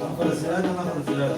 ناخذ الزيادة ناخذ الزيادة.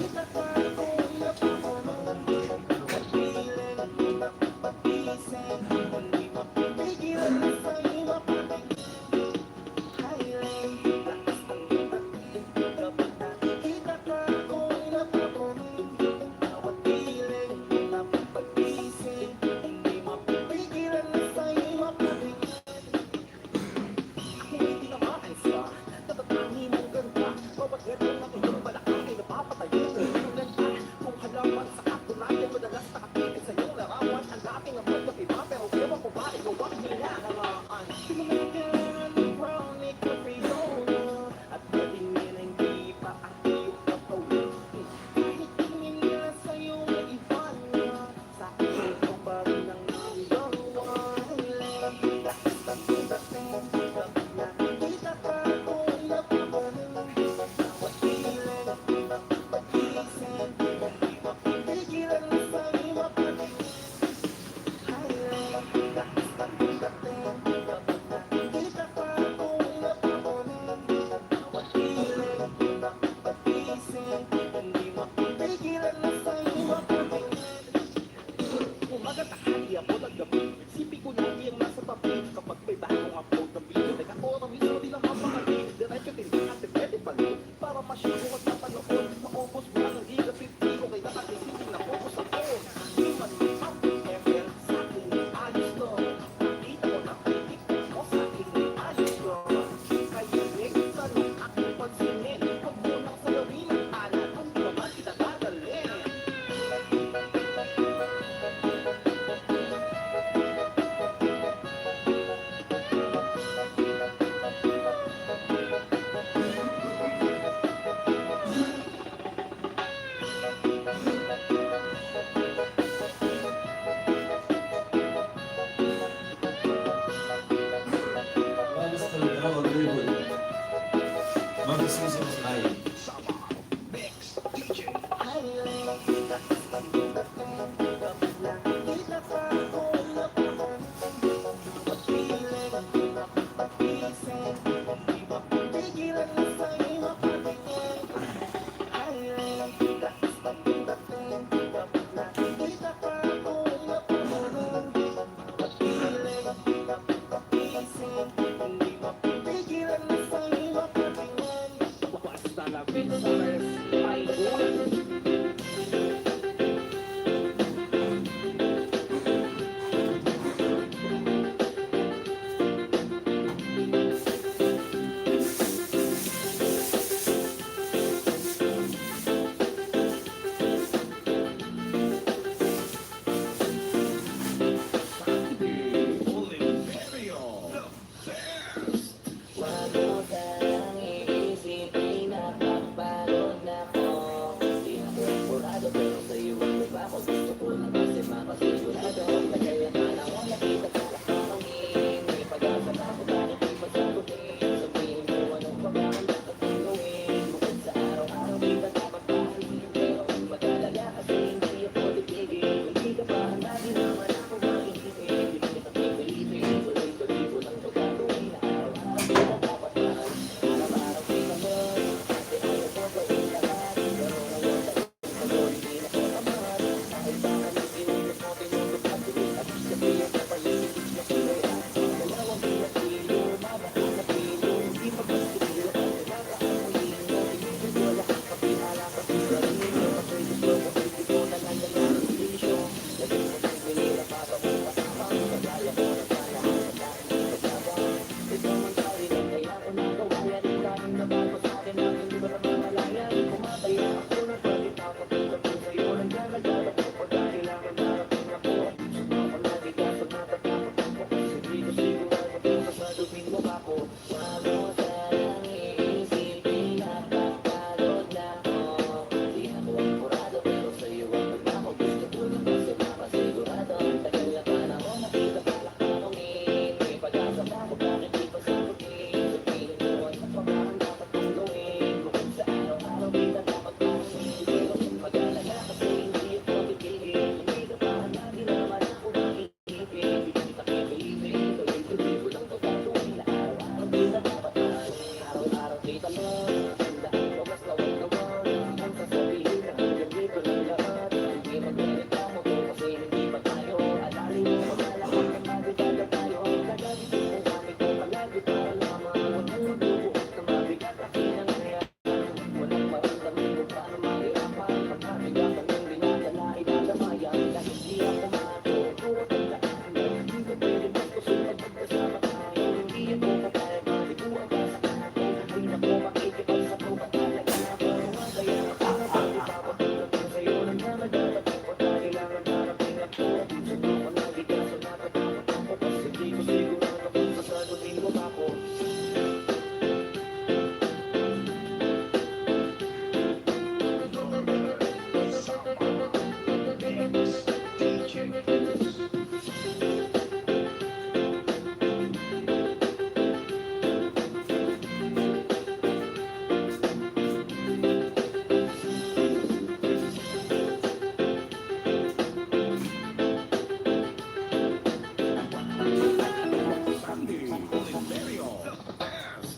Sandy Oliverio, the best.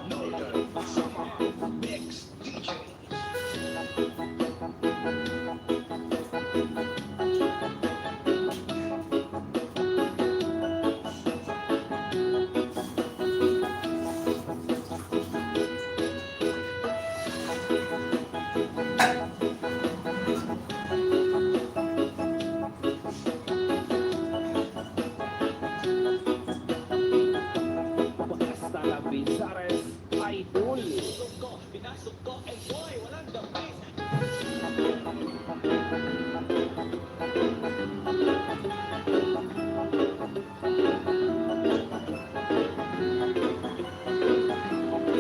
Northern Summer Mix DJ. Hasta la Bizares Idol.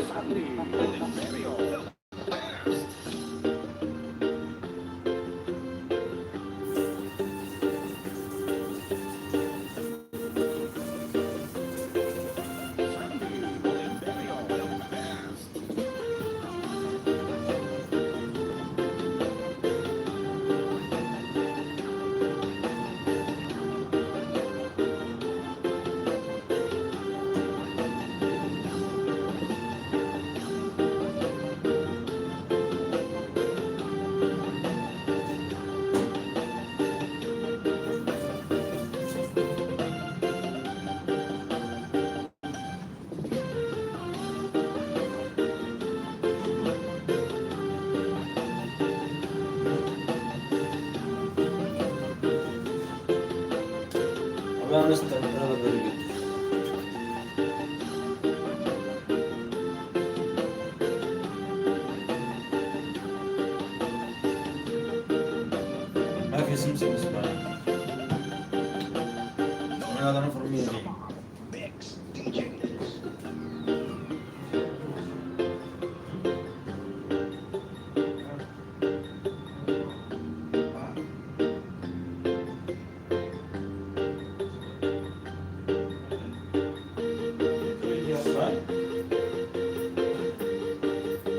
Sandy Oliverio, the best. Sandy Oliverio, the best. To be honest, I'm not very good. Okay, Simpsons ba? Wala ka na for me. Mix DJs.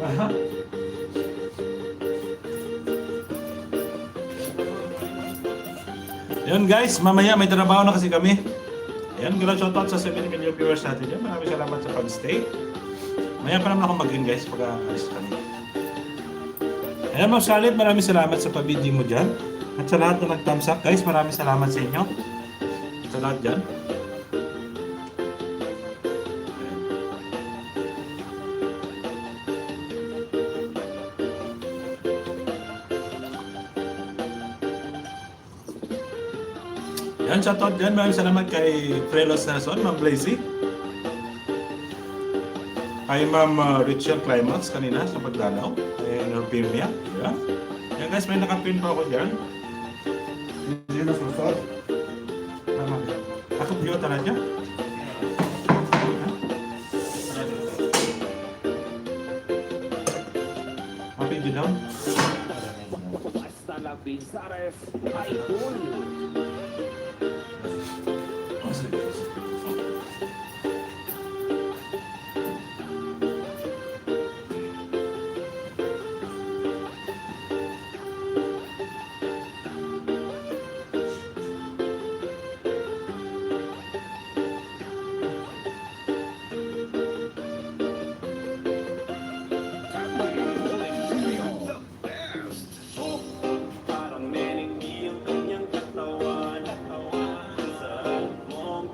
Aha. Yun guys, mamaya may trabaho na kasi kami. Ayan, gano'n shoutout sa 7 million viewers natin dyan. Maraming salamat sa pag-stay. Maya pa naman ako mag-in guys pag alis kami. Ayan mga Scarlett, maraming salamat sa pabidyo mo dyan. At sa lahat na nag-thumbs up guys, maraming salamat sa inyo. Sa lahat dyan. Yan, shoutout dyan. Maraming salamat kay Frelos Nelson, Ma'am Blazy. Kay Ma'am Rachel Climax kanina sa pagdalaw. Kay Norpimia. Yan. Yan guys, may nakapin pa ako dyan. Hindi na susod. Tama. Ako bigyan talaga. Mapin din down. Hasta la Bizares Idol. Sandy Oliverio, the best. Parang meninggi ang kanyang katawan Sarap mong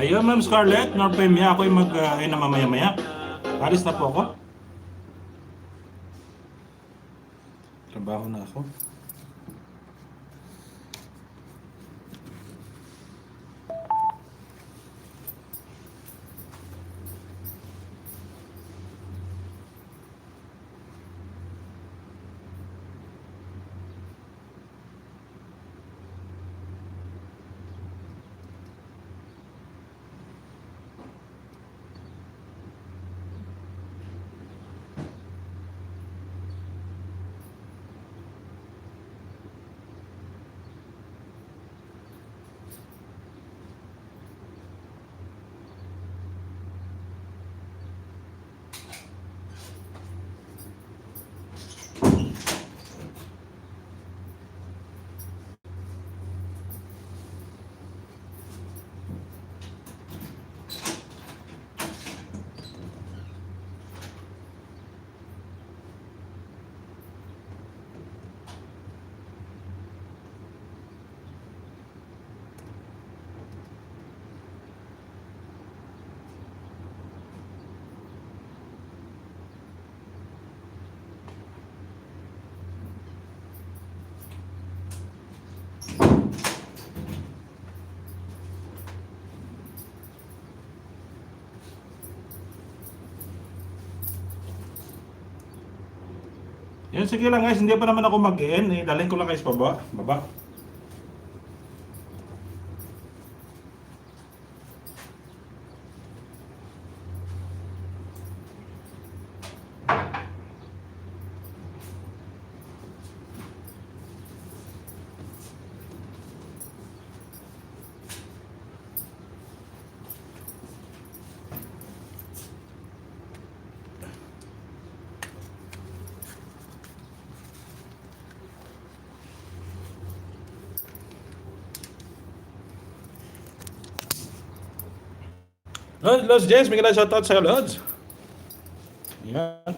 Ayun, Ma'am Scarlett, Norpemia, ako yung mag-ayun na mamaya-maya. Alis na po ako. Trabaho na ako. Yan, sige lang guys, hindi pa naman ako mag-end. Dalhin ko lang guys baba. Baba. Lods James, may shoutout sa'yo, Lods. Yan.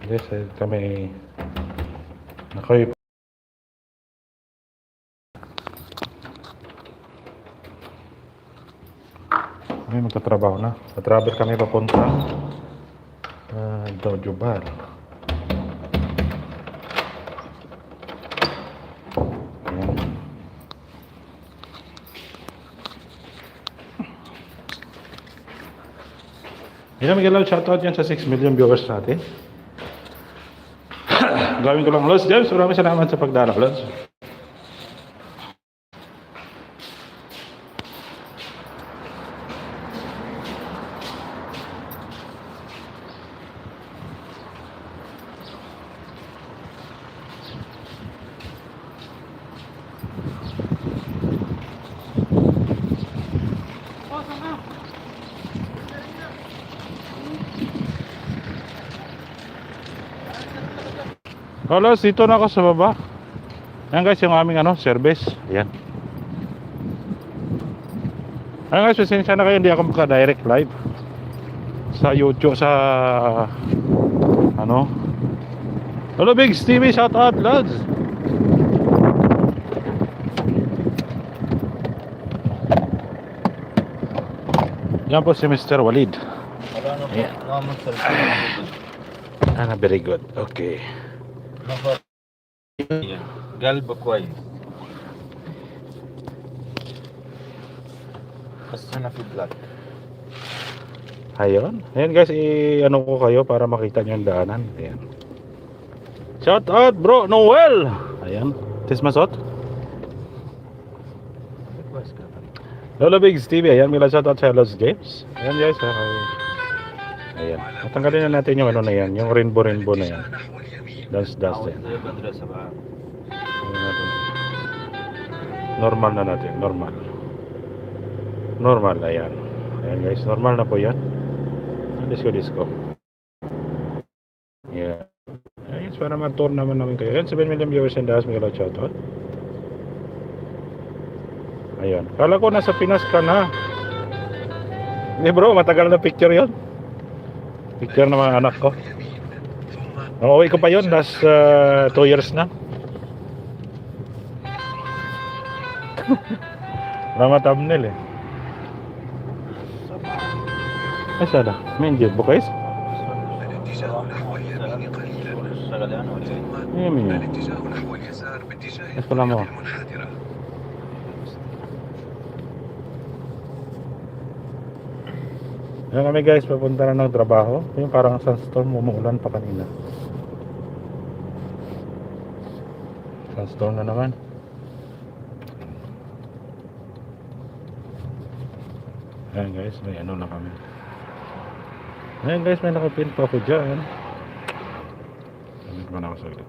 Yes, kami nakoy kami magtatrabaho na. Travel kami papunta Dojo Bar. Yan, Miguel, shoutout yan sa 6 million viewers natin. Gawin ko lang, Lods James. Maraming salamat sa pagdala, Lods. Lods, dito na ako sa baba. Ayan guys, yung aming service. Ayan. Ayan guys, pasensya na kayo, hindi ako maka-direct live sa YouTube, sa Hello Bigs TV, shout out Lods. Yan po si Mr. Walid. Ayan. Very good. Okay. قلب كويس بس هنا في بلاك. Ayun. Ayan guys, ko kayo para makita nyo yung daanan. Ayan. Shout out bro, Noel! Ayan. Tis masot. Lolo Bigs TV. Ayan, may shout out sa Lods Games. Ayan guys. Ayan. Natanggalin na natin yung na yan. Yung rainbow na yan. Dance yan. Normal na natin. Normal. Ayan. Ayan guys. Normal na po yan. Disco. Yeah. Ayan. Para ma-tour naman namin kayo. Ayan. 7 million viewers and dahas. May shoutout. Ayan. Kala ko nasa Pinas ka na. Hindi bro. Matagal na picture yun. Picture ng mga anak ko. Uuwi ko pa yun, last 2 years na. Mga thumbnail eh. Ay sana, may hindi bukais? اشتغل يعني ولا ايه؟ Iya minyo. الاتجاه نحو اليسار باتجاه Mas pala mo. المنحدرة. Ayan kami guys, papunta na ng trabaho. Yung parang sunstorm, umuulan pa kanina. Sunstorm na naman. Ayan guys, may ano na kami. Ayan guys, may nakapin pa ako dyan. Samit mo na ako sa ito.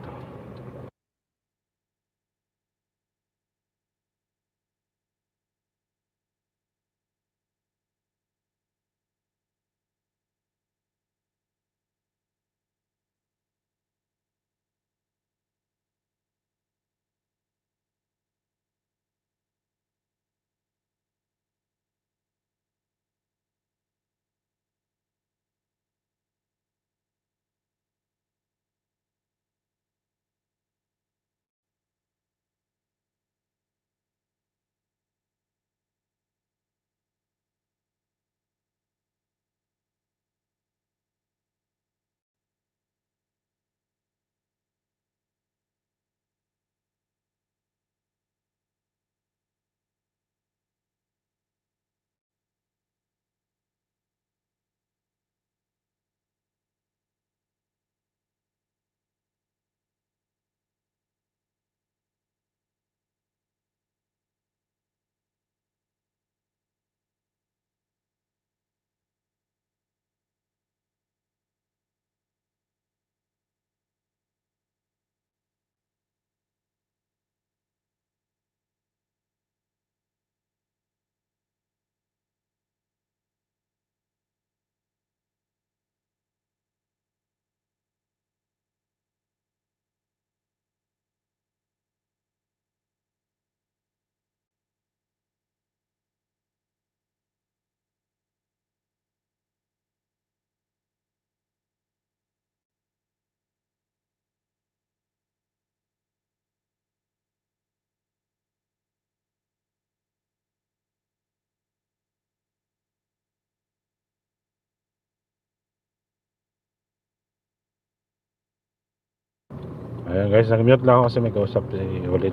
Ayan guys, nag-mute lang ako kasi may kausap si Walid.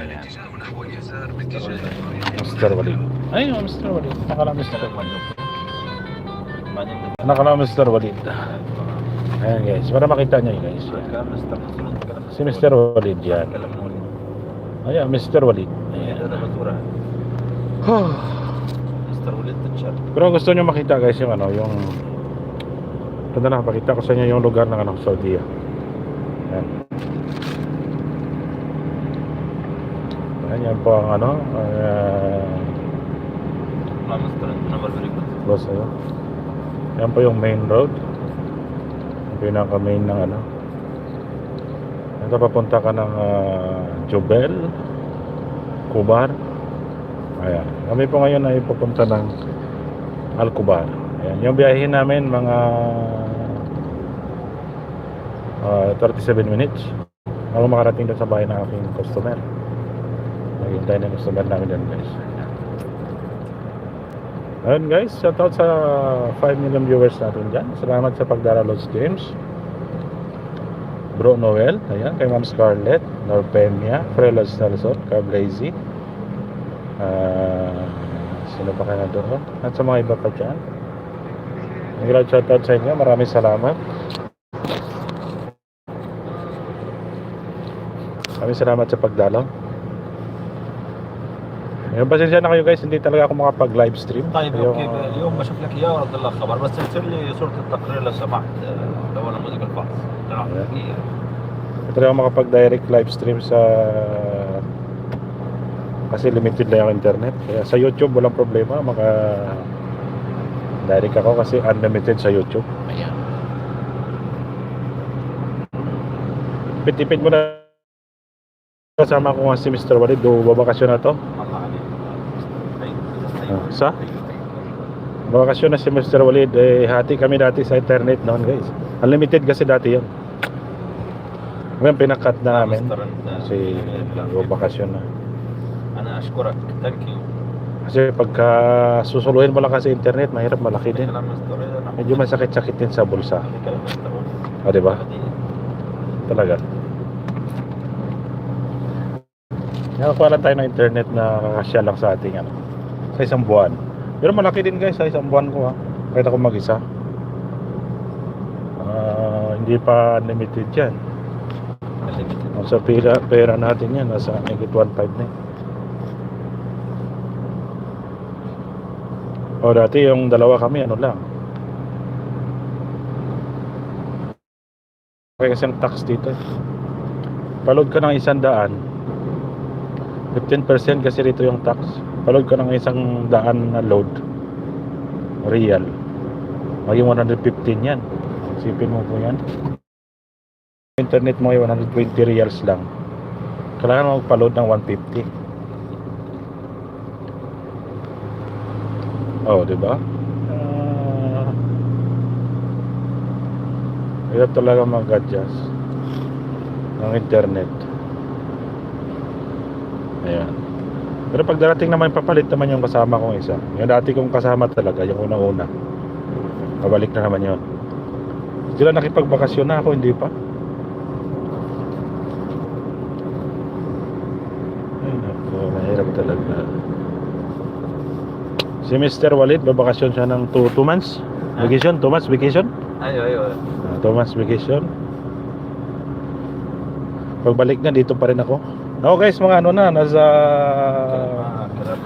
الاتجاه نحو اليسار باتجاه الطريق. Mr. Walid. Ay, Mr. Walid. Nakala Mr. Walid. بعدين Nakala Mr. Walid. Ayan guys, para makita nyo yun guys. كلام مستر مسعود كلام Si Mr. Walid yan. كلام مولد Ayan, Mr. Walid. هذا Ayan. مزورة مستر وليد تنشر Pero gusto nyo makita guys yung ano, yung ito na pakita ko sa inyo yung lugar ng ano, Saudi. Ayan. Ayan, yan po ang ano, لا مستر نمبر فيري جود close ayo. Yan po yung main road. Yung pinaka main ng ano. Ito papunta ka ng Jubel, Kubar. Ayan. Kami po ngayon ay pupunta ng Al-Kubar. Ayan. Yung biyahin namin mga 37 minutes ako makarating doon sa bahay ng aking customer. Naghintay na yung customer namin doon guys. Ayun guys, shoutout sa 5 million viewers natin dyan. Salamat sa pagdara Lods James, Bro Noel, ayan, kay Ma'am Scarlett, Norpemia, Frelos Nelson, Cablazy, sino pa kaya doon? At sa mga iba pa dyan. Shoutout sa inyo, maraming salamat. Maraming salamat sa pagdalaw. Yung pasensya na kayo guys, hindi talaga ako makapag-live stream. طيب Yung, اوكي اليوم بشوف لك اياه ورد الله خبر بس ارسل لي صورة التقرير لو سمحت لو انا موزيك الفحص تمام Hindi talaga ako makapag-direct live stream sa kasi limited lang yung internet. Kaya sa YouTube walang problema, direct ako kasi unlimited sa YouTube. Ayan. Tipid mo na kasama ko nga si Mr. Walid, babakasyon na to. الله عليك Sa? Bakasyon na si Mr. Walid, hati kami dati sa internet noon guys. Unlimited kasi dati yun. Ngayon pinakat na namin. Kasi bakasyon na. أنا أشكرك. Thank you. Kasi pagka susuluhin mo lang kasi internet, mahirap, malaki din. كلام مستر إذا Medyo masakit-sakit din sa bulsa. كلام مستر. O, diba? Talaga. Nakakuha lang tayo ng internet na kakasya lang sa ating ano, sa isang buwan. Pero malaki din guys sa isang buwan ko ha. Kahit ako mag-isa. Hindi pa unlimited yan. Kung sa pera natin yan, nasa 1.5 na eh. O dati yung dalawa kami, ano lang. Kaya kasi ang tax dito. Palod ka ng 100, 15% kasi rito yung tax. Palod ka ng 100 na load real, maging 115 yan. Isipin mo po yan. Internet mo ay 120 reals lang. Kailangan mo magpa-load ng 150. Oh, diba? Hirap talaga mag-adjust ng internet. Ayan. Pero pag darating naman, papalit naman yung kasama kong isa. Yung dati kong kasama talaga, yung unang-una. Pabalik na naman yun. Sila nakipagbakasyon na ako, hindi pa. Ay naku, mahirap talaga. Si Mr. Walid, babakasyon siya ng 2 months. Vacation, 2 months vacation. أيوه 2 months vacation. Pagbalik na, dito pa rin ako. No guys, mga ano na, nasa... كلام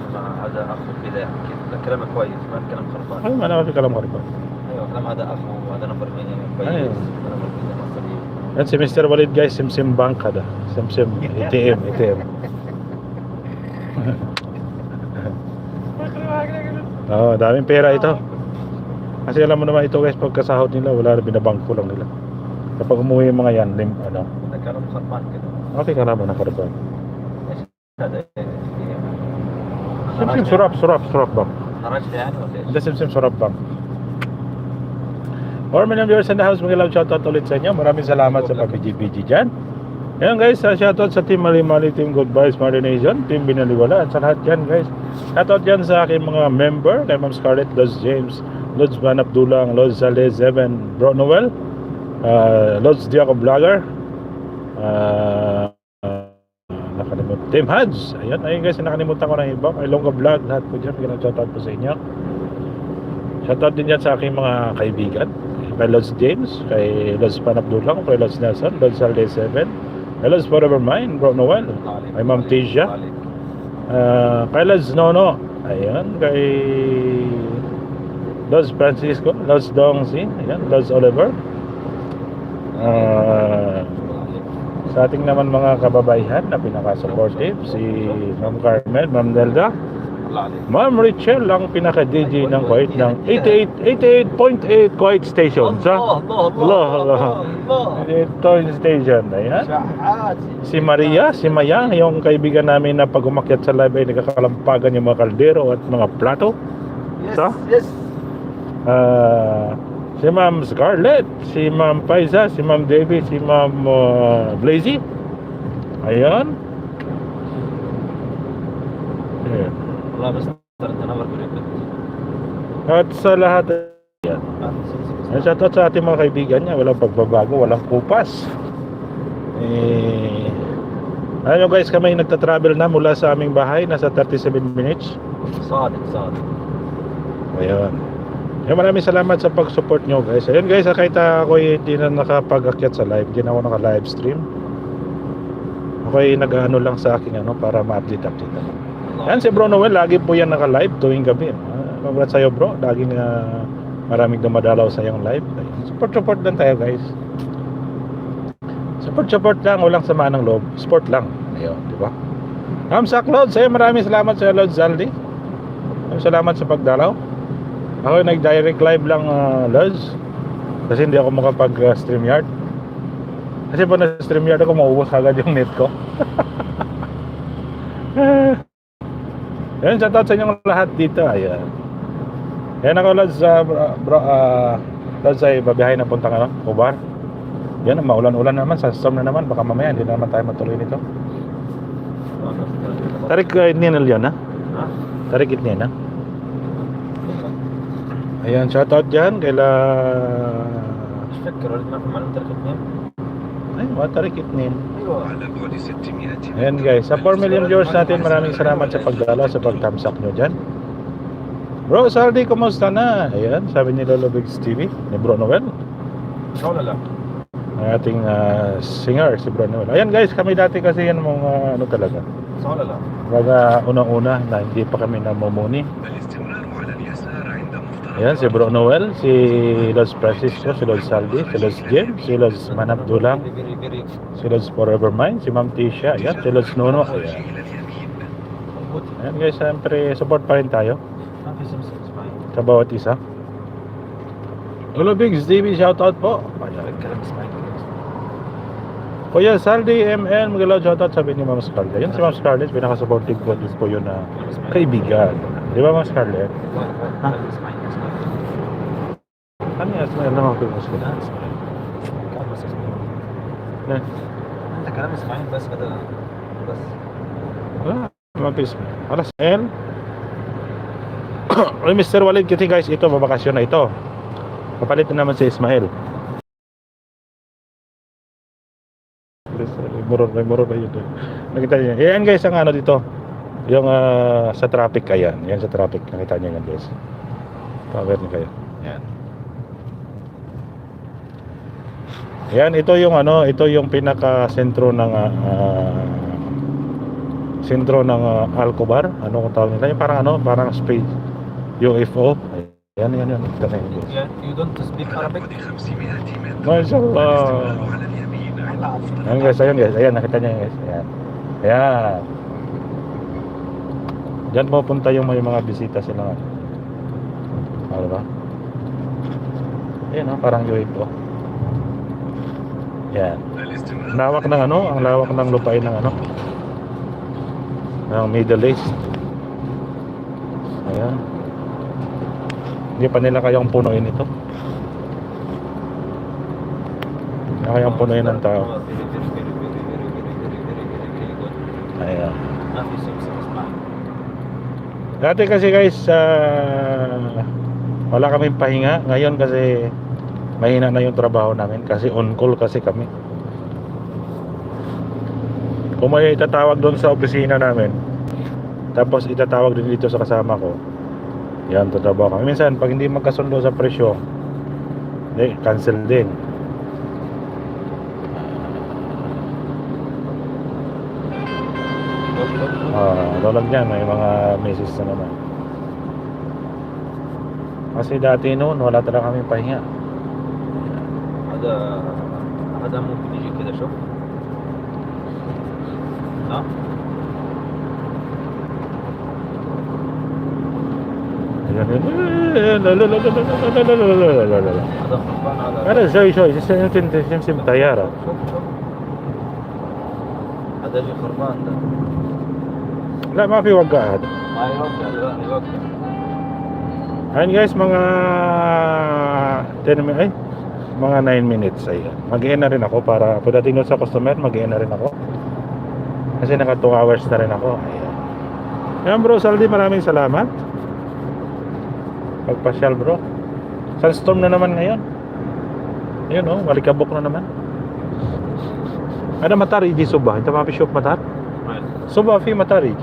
هذا أخو كذا يحكي كلامه كويس ما كلام خربان. Ay, mana kalam ko rin pa. أيوه كلام هذا أخو هذا نفر كويس. أيوه. نفر كذا مصري. Yan si Mr. Walid guys, Simsim Bank kada. Simsim, ATM. Oo, daming pera ito. Kasi alam mo naman ito guys, pagkasahod nila, wala na, binabangko lang nila. Kapag umuwi yung mga yan, ano, كلام خربان كذا. okay ka naman ang karban. هذا Simsim surap bang. خرجت يعني ولا إيش؟ Hindi, Simsim surap bang. Or mga viewers in the house, mga love shoutout ulit sa inyo. Maraming salamat sa pag-BG dyan. Ayan guys, shoutout sa Team Mali-Mali, Team Goodbye, Smart Nation, Team Binaliwala, at sa lahat dyan guys. Shoutout dyan sa aking mga member, kay Ma'am Scarlett, Lods James, Lods Van Abdulang, Lods Saleh, Zeven, Bro Noel, Lods Diaco Vlogger, nakalimutan, Team Hads. Ayun guys, nakalimutan ko na iba. Ay Longa Vlog, lahat po dyan, shoutout po sa inyo. Shoutout din dyan sa aking mga kaibigan, kay Lods James, kay Lods Van Abdulang, kay Lods Nelson, Lods Saleh, Zeven, kay Lods Forever Mine, Bro Noel, kay Ma'am Tizia, kay Lods Nono, ayan, kay Lods Francisco, Lods Dongsi, ayan, Lods Oliver, sa ating naman mga kababaihan na pinaka-supportive, si Ma'am Carmel, Ma'am Delda, Ma'am Richelle, ang pinaka-DJ ng Kuwait ng 88.8 Kuwait Station. Allah. 88 Station. Ayan. Si Maria, si Maya, yung kaibigan namin na pag umakyat sa live ay nagkakalampagan yung mga kaldero at mga plato. Yes. Si Ma'am Scarlett, si Ma'am Paiza, si Ma'am Debbie, si Ma'am Blazy. Ayan. Ayan. والله بس انت نمر كذا. At sa lahat yan. Shoutout sa ating mga kaibigan niya, walang pagbabago, walang kupas. Ano guys, kami nagta-travel na mula sa aming bahay, nasa 37 minutes. صادق. Ayun. Maraming salamat sa pag-support nyo guys. Ayun guys, kahit ako hindi na nakapag-akyat sa live, hindi na ako naka-live stream. Ako ay nag-ano lang sa aking para ma-update. Yan si Bro Noel, lagi po yan naka-live tuwing gabi. Congrats sa'yo bro, laging maraming dumadalaw sa iyong live. Support lang tayo guys. Support lang, walang sama ng loob. Sport lang. Ayun, di ba? Hamsak Lods, maraming salamat sa Lods Zaldi. Salamat sa pagdalaw. Ako nag-direct live lang Lods. Kasi hindi ako makapag-StreamYard. Kasi pag na-StreamYard ako, mauubos agad yung net ko. Ayan, shoutout sa inyong lahat dito. Ayan. Yan ako Lods, bro, Lods ay babiyahin na puntang ano, Ubar. Yan, maulan-ulan naman, sa storm na naman, baka mamaya hindi na naman tayo matuloy nito. Tarik itninil yan, ha? Ha? Tarik itnin, ha? Ayan, shoutout dyan, kaila... مش فكر ولد ما في معلومة تاريخ اثنين. Ay, tarik itnin. ايوه. على بعد 600 Ayan guys, sa 4 million viewers natin, maraming salamat sa pagdala, sa pagtamsak nyo dyan. Bro, Saldi, kumusta na? Ayan, sabi ni Lolo Bigs TV, ni Bro Noel. صح ولا لا؟ Ang ating singer, si Bro Noel. Ayan guys, kami dati kasi yan mga ano talaga. صح ولا لا؟ Baga unang-una na hindi pa kami namumuni. الاستمرار على اليسار عند مفترق Ayan, si Bro Noel, si Los Francisco, si Los Saldi, si Los James, si Los Manap Dulang, Very, very, very. si Los Forever Mine, si Ma'am Tisha, ayan, si Los Nuno. Ayan. إلى اليمين. موجود. Ayan guys, siyempre support pa rin tayo ما في سمسم اسمعي. sa bawat isa. Lolo Bigs TV, shoutout po. Ayan. الكلام اسمعي. Kuya Saldi, ML, magalaw shoutout sabi ni Ma'am Scarlett. Yan si Ma'am Scarlett, pinaka-supportive ko din po yun na kaibigan. Di ba Ma'am Scarlett? كلام اسمعي. Ano yan? Smile naman ko yung Scarlett. كلام اسمعي. كلام بس اسمعي. انت كلام اسمعي بس كده. بس. Wala, mapis mo. Alas, ML. Oy, Mr. Walid, kasi guys, ito, babakasyon na ito. Kapalit na naman si Ismael. Muror ba yun? Nakita niyo. Yan guys, ang ano dito. Yung sa traffic, ayan. Yan sa traffic. Nakita niyo yan guys. Cover niyo kayo. Yan. Yan, ito yung ano, ito yung pinaka sentro ng Alcobar. Ano kung tawag nila? Yung parang ano, parang space UFO. Yan. Ito na yun guys. Yeah, you don't speak على Arabic? بعد 500 متر. Mashallah. الاستمرار على اليمين عند Ayan guys, ayan, nakita niyo guys. Ayan. Ayan. Diyan pupunta yung may mga bisita sila. Ano ba? Ayan oh, parang UFO. Yan. الاستمرار Ang lawak ng ano, ang lawak ng lupain ng ano. Ng Middle East. Ayan. Hindi pa nila kayang punuin ito. Hindi kayang punuin ng tao. Very, very, very, very, very, very, very, very, very, very good. Ayan. ما في سمسم اسمعي. Dati kasi guys, wala kaming pahinga. Ngayon kasi mahina na yung trabaho namin kasi on call kasi kami. Kung may itatawag doon sa opisina namin, tapos itatawag din dito sa kasama ko, yan, tatrabaho kami. Minsan, pag hindi magkasundo sa presyo, cancel din. Tulad yan, may mga meses na naman. Kasi dati noon, wala talaga kami pahinga. هذا ممكن يجي كذا شوف. ها؟ هذا خربان على. هذا شوي انت تمشي بطيارة. شوف. هذا اللي خربان ده. لا ما في وقع هذا. ما يوقع لا يوقع. Ayun guys, mga 10 minutes, mga 9 minutes ayan. Mag-i-end na rin ako para pagdating doon sa customer, mag-i-end na rin ako. Kasi naka 2 hours na rin ako. Ayan. Ayan bro, Saldi, maraming salamat. Pagpasyal bro. Sunstorm na naman ngayon. Ayun oh, walikabok na naman. Ada matari di Subah. Ito mga bishop matar. Subah fi matari.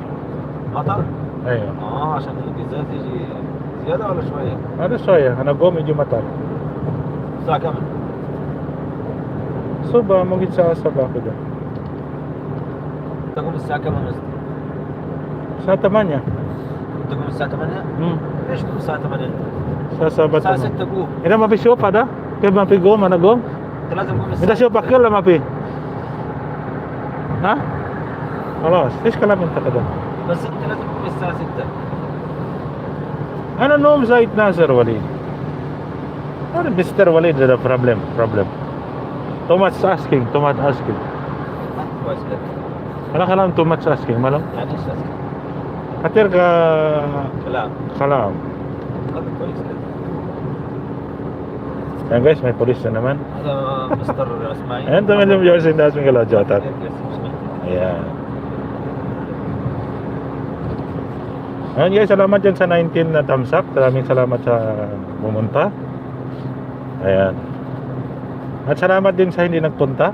مطر؟ Ayun. عشان الجزات يجي زيادة ولا شوية؟ Ano soya? Hanago medyo matar. الساعة كم؟ Subah, mungkin sa Sabah ko doon. تقوم الساعة كم ونص؟ Sa Tamanya. تقوم الساعة 8؟ ليش تقوم الساعة 8؟ Sa Sabah. الساعة 6 قوم. Ina mapi shop ada? Kaya mapi go managong? أنت لازم تقوم Ita الساعة shop akil la mapi. Ha? خلاص ايش كلام انت كده؟ بس أنت لازم تقوم الساعة 6. انا نوم زايد ناصر وليد. انا مستر وليد ده problem. Too much asking. كويس كده. Ano kalam too much asking malam? يعني إيش لازم؟ Hatir ka كلام. kalam. هذا كويس كده. Ayan guys, may pulis na naman. هذا مستر اسماعيل. Ayan, tamad yung viewers in Dasming Kalajatan. Ayan. Ayan guys, salamat dyan sa 19 na tamsak. Maraming salamat sa pumunta. Ayan. At salamat din sa hindi nagpunta.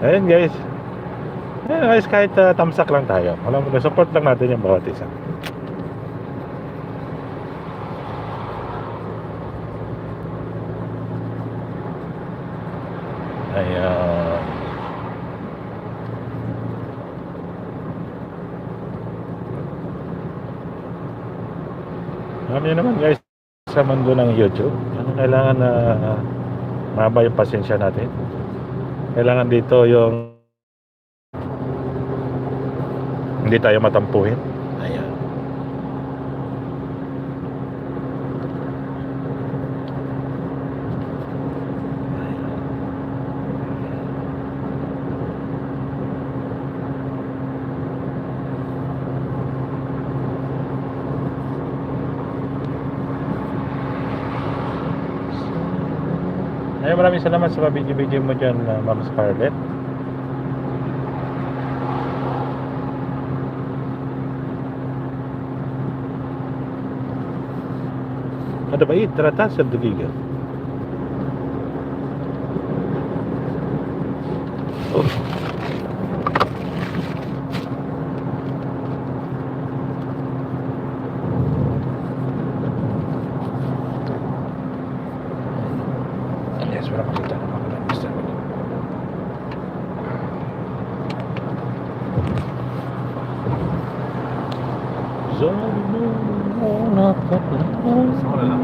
Ayan guys. Ayan guys, kahit tamsak lang tayo. Alam mo, support lang natin yung bawat isa. Ayan. Alam niyo naman guys, sa mundo ng YouTube, kailangan na mahaba yung pasensya natin. Kailangan dito yung hindi tayo matampuhin. Ayan. Ay, maraming salamat sa video mo dyan, Ma'am Scarlett. Ada bayi teratas sedikit. Oh. Yes, berapa kita nama kita Mister. ولا لا؟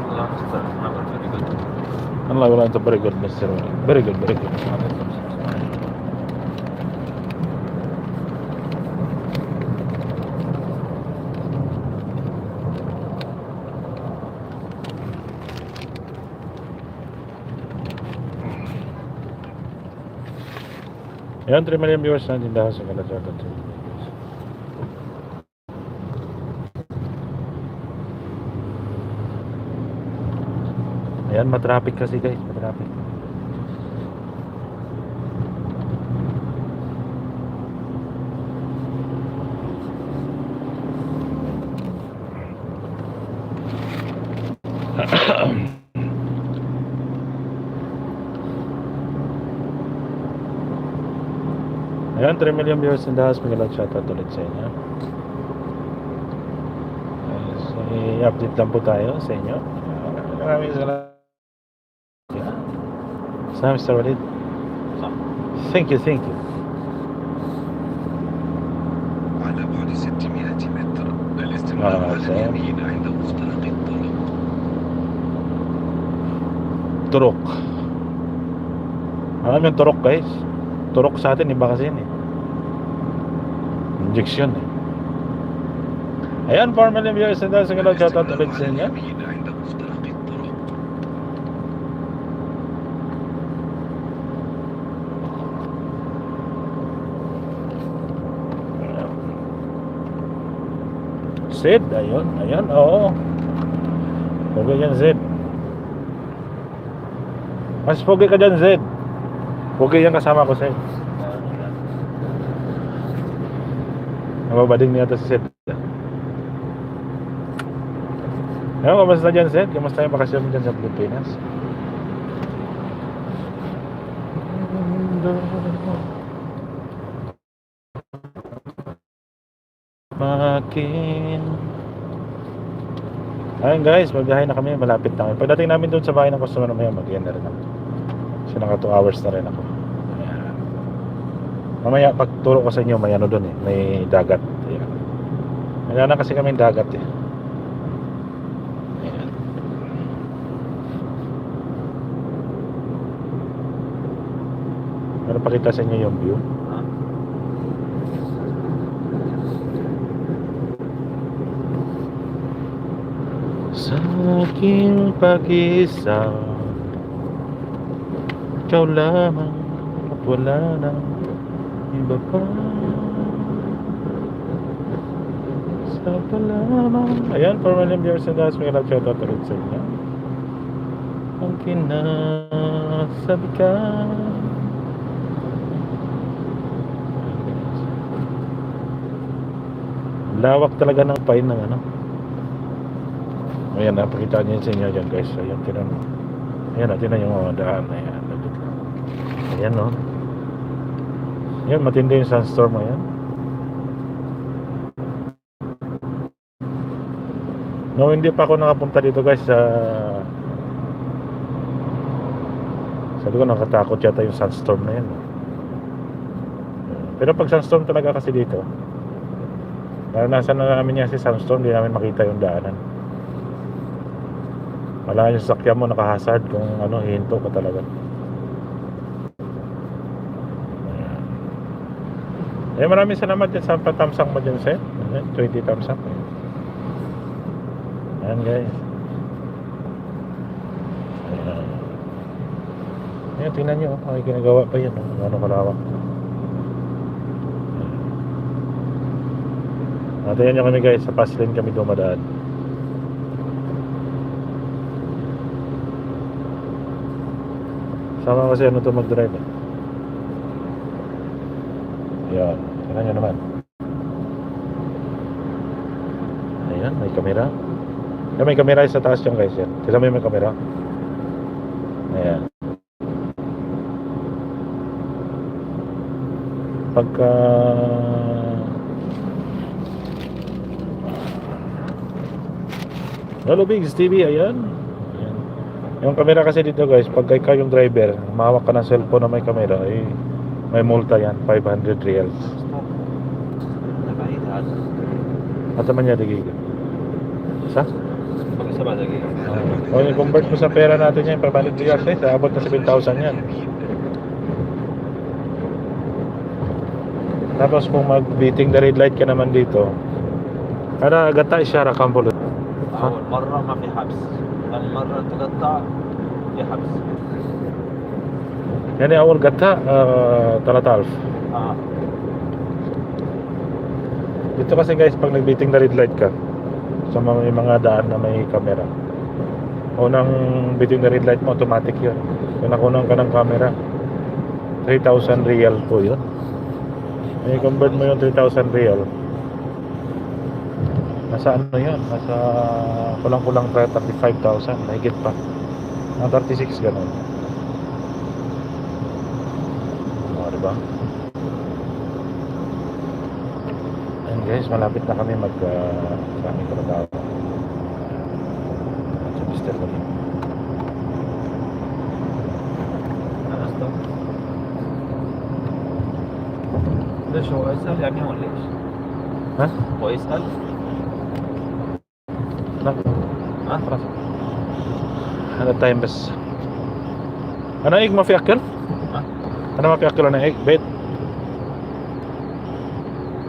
الله مستر عمل very good. Allah wala ito very good Mister. Very good, very good. Ayan, 3 million viewers natin dahil sa Kalajatan. Ayan, matraffic kasi guys, matraffic. Ayan, 3 million viewers in the house. Magalang shoutout ulit sa inyo. So, i-update lang po tayo sa inyo. Maraming salamat. Sa Mr. Walid. Thank you, thank you. على بعد 600 متر الاستمرار على اليمين عند مفترق الطرق. Turok. Alam yung turok guys. Turok sa atin, iba kasi yun eh. Injection eh. Ayan, 4 million viewers na dahil sa galaw. Shoutout ulit sa inyo. اليمين عند مفترق الطرق. Zed, ayun, ayun, oo. Pogi yan, Zed. Mas pogi ka dyan, Zed. Pogi yan kasama ko, Zed. Nababading niya ito si Zed. Ayun, kamusta dyan, Zed? Kamusta yung bakasyon mo dyan sa Pilipinas? Makin. Ayun guys, magbiyahe na kami, malapit na kami. Pagdating namin doon sa bahay ng customer mamaya, mag-end na rin ako. Kasi naka 2 hours na rin ako. Ayan. Mamaya, pagturo ko sa inyo, may ano doon eh, may dagat. Ayan. Wala na kasi kami dagat eh. Ayan. Pero pakita sa inyo yung view. Sa aking pag-isa, ikaw lamang at wala na iba pa. Sa ka lamang. Ayan, for William Jerson, guys, may love shoutout ulit sa inyo. Ang kinasabi ka. Lawak talaga ng pain ng ano. Ayan, napakita niyo sa inyo dyan, guys. Ayan, tinan mo. Ayan, tinan yung mga daan. Ayan, ayan, no. Ayan, matindi yung sandstorm. Ayan. No, hindi pa ako nakapunta dito, guys. Sabi ko, nakatakot yata yung sandstorm na yan. Pero pag sandstorm talaga kasi dito, naranasan na namin yan si sandstorm, hindi namin makita yung daanan. Wala yung sasakyan mo, nakahazard kung ano, hihinto ka talaga. Maraming salamat dyan sa patamsak mo dyan, sir. 20 thumbs up. Ayan, guys. Ayan, tingnan nyo. May ginagawa pa yan. Ano kalawak. Tingnan nyo kami, guys. Sa fast lane kami dumadaan. Sama kasi ano ito mag-drive. Ayan. Tingnan nyo naman. Ayan, may kamera. Ayan, may kamera sa taas yung, guys. Yan. Kasama yung may kamera. Ayan. Pagka Hello Bigs TV, ayan. Ayan. Yung kamera kasi dito, guys, pag ikaw yung driver, mahawak ka ng cellphone na may kamera, eh, may multa yan, 500 reals. Nakaitan. At naman niya, digigil. Sa? Mag-isa ba lagi? O, i-convert mo sa pera natin yan, 500 reals, eh, abot na 7,000 yan. Tapos kung mag-beating the red light ka naman dito, ada gata isyara kambol. أول مرة ما في حبس، ثاني مرة تقطع في حبس. Yani awal gata 3,000. Dito kasi, guys, pag nag-beating the red light ka sa mga daan na may camera, unang beating the red light mo, automatic yun. Kung nakunan ka ng camera, 3,000 real po yun. I-convert mo yung 3,000 real, nasa ano yun, nasa kulang-kulang 35,000, mahigit pa, mga 36 ganun. Diba? And guys, malapit na kami sa aming trabaho. Sa Mr. Colin. ليش هو يسأل يعني ولا ايش؟ ها؟ هو يسأل؟ لا خلاص هذا التايم بس. انا ايق ما في اكل؟ انا ما في اكل، انا ايق بيت.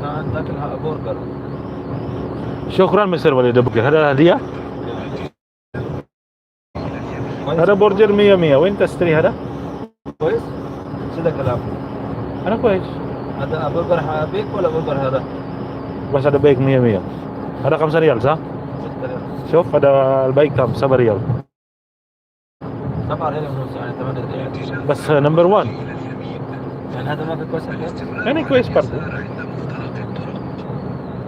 كان تاكلها برجر. شكرا مستر وليد برجر، هذا هدية؟ هذا برجر 100 100. وين تشتري هذا؟ كويس؟ كذا كلام. انا كويس. هذا برجر بيك ولا برجر هذا؟ بس هذا بيك 100 100. هذا 5 ريال صح؟ شوف هذا البيك كم 7 ريال. 7 ريال ونص يعني 8 ريال. بس نمبر 1 يعني هذا ما في كويس الحين؟ يعني كويس برضه.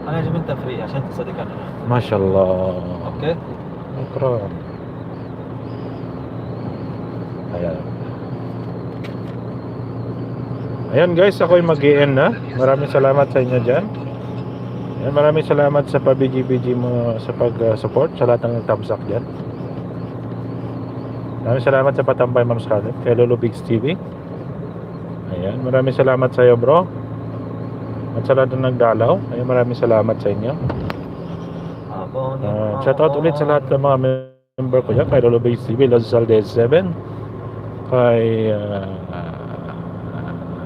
انا اجيب انت فري عشان تصدق انا. ما شاء الله. اوكي؟ شكرا. Ayan guys, ako'y mag-i-end na. Maraming salamat sa inyo dyan. Ayan, maraming salamat sa pabigi-bigi mo sa pag-support sa lahat ng thumbs up dyan. Maraming salamat sa patambay, Ma'am Scarlett, kay Lolo Bigs TV. Ayan, maraming salamat sa iyo, bro. At sa lahat ng nagdalaw. Ayan, maraming salamat sa inyo. Shoutout ulit sa lahat ng mga member ko dyan, kay Lolo Bigs TV, Lazal DS7, kay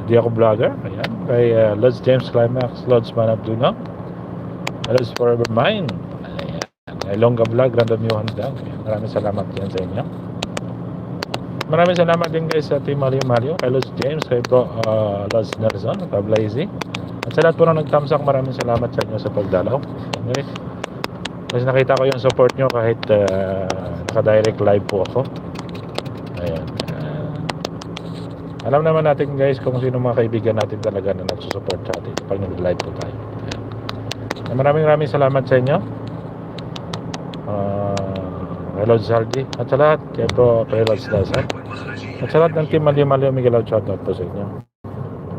di ako vlogger, ayan, kay Lods James Climax, Lods Man Abduna, Lods Forever Mine, ayan, Ilongga Vlog, Random Yuhan Vlog. Maraming salamat yan sa inyo. Maraming salamat din guys sa Team Malio, kay Los James, kay Bro Los Nelson, kay Blazy. At sa lahat po na nagtamsak, maraming salamat sa inyo sa pagdalaw. Okay. Kasi nakita ko yung support nyo kahit naka-direct live po ako. Ayan. Alam naman natin guys kung sino mga kaibigan natin talaga na nagsusupport sa atin pag nag-live po tayo. Ayan. Maraming salamat sa inyo. Hello Zaldi. At sa lahat, kaya po kay Lods Nelson. At sa lahat ng Team Malio, Miguel out shoutout po sa inyo.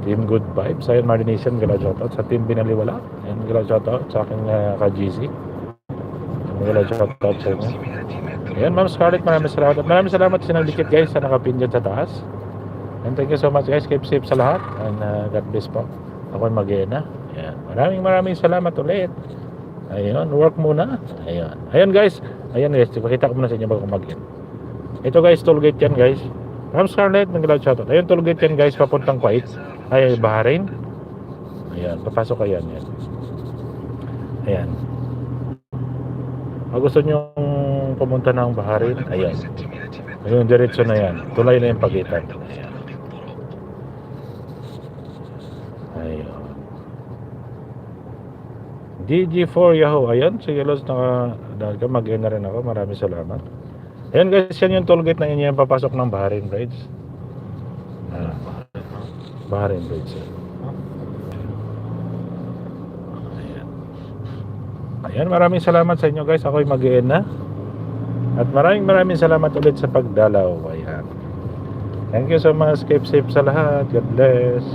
Team Good Vibes, Ayan Marination, Miguel out shoutout. Sa Team Binaliwala, Ayan Miguel out shoutout. Sa aking ka-GC, Miguel out shoutout sa inyo. Ayan Ma'am Scarlett, maraming salamat. At maraming salamat sa nagdikit guys sa nakapin dyan sa taas. And thank you so much guys. Keep safe sa lahat. And God bless po. Ako'y mag-iena. Ayan. Maraming salamat ulit. Ayun, work muna. Ayun. Ayun guys. Ayan guys, ipakita ko muna sa inyo bago mag-in. Ito guys, tollgate yan guys. Ma'am Scarlett, nag-loud shoutout. Ayun, tollgate yan guys, papuntang Kuwait. Ay, Bahrain. Ayan, papasok kayo yan. Ayan. Kung gusto nyo pumunta ng Bahrain, ayan. Ayun, diretso na yan. Tulay na yung pagitan. Ayan. Ayun. DG4 Yahoo. Ayan, sige Los, dahil ka mag-in na rin ako. Maraming salamat. Ayan guys, yan yung tollgate na yun yung papasok ng Bahrain Bridge. Bahrain Bridge. Ayan. Ayan, maraming salamat sa inyo guys. Ako'y mag-in na. At maraming salamat ulit sa pagdalaw. Ayan. Thank you so much. Keep safe sa lahat. God bless.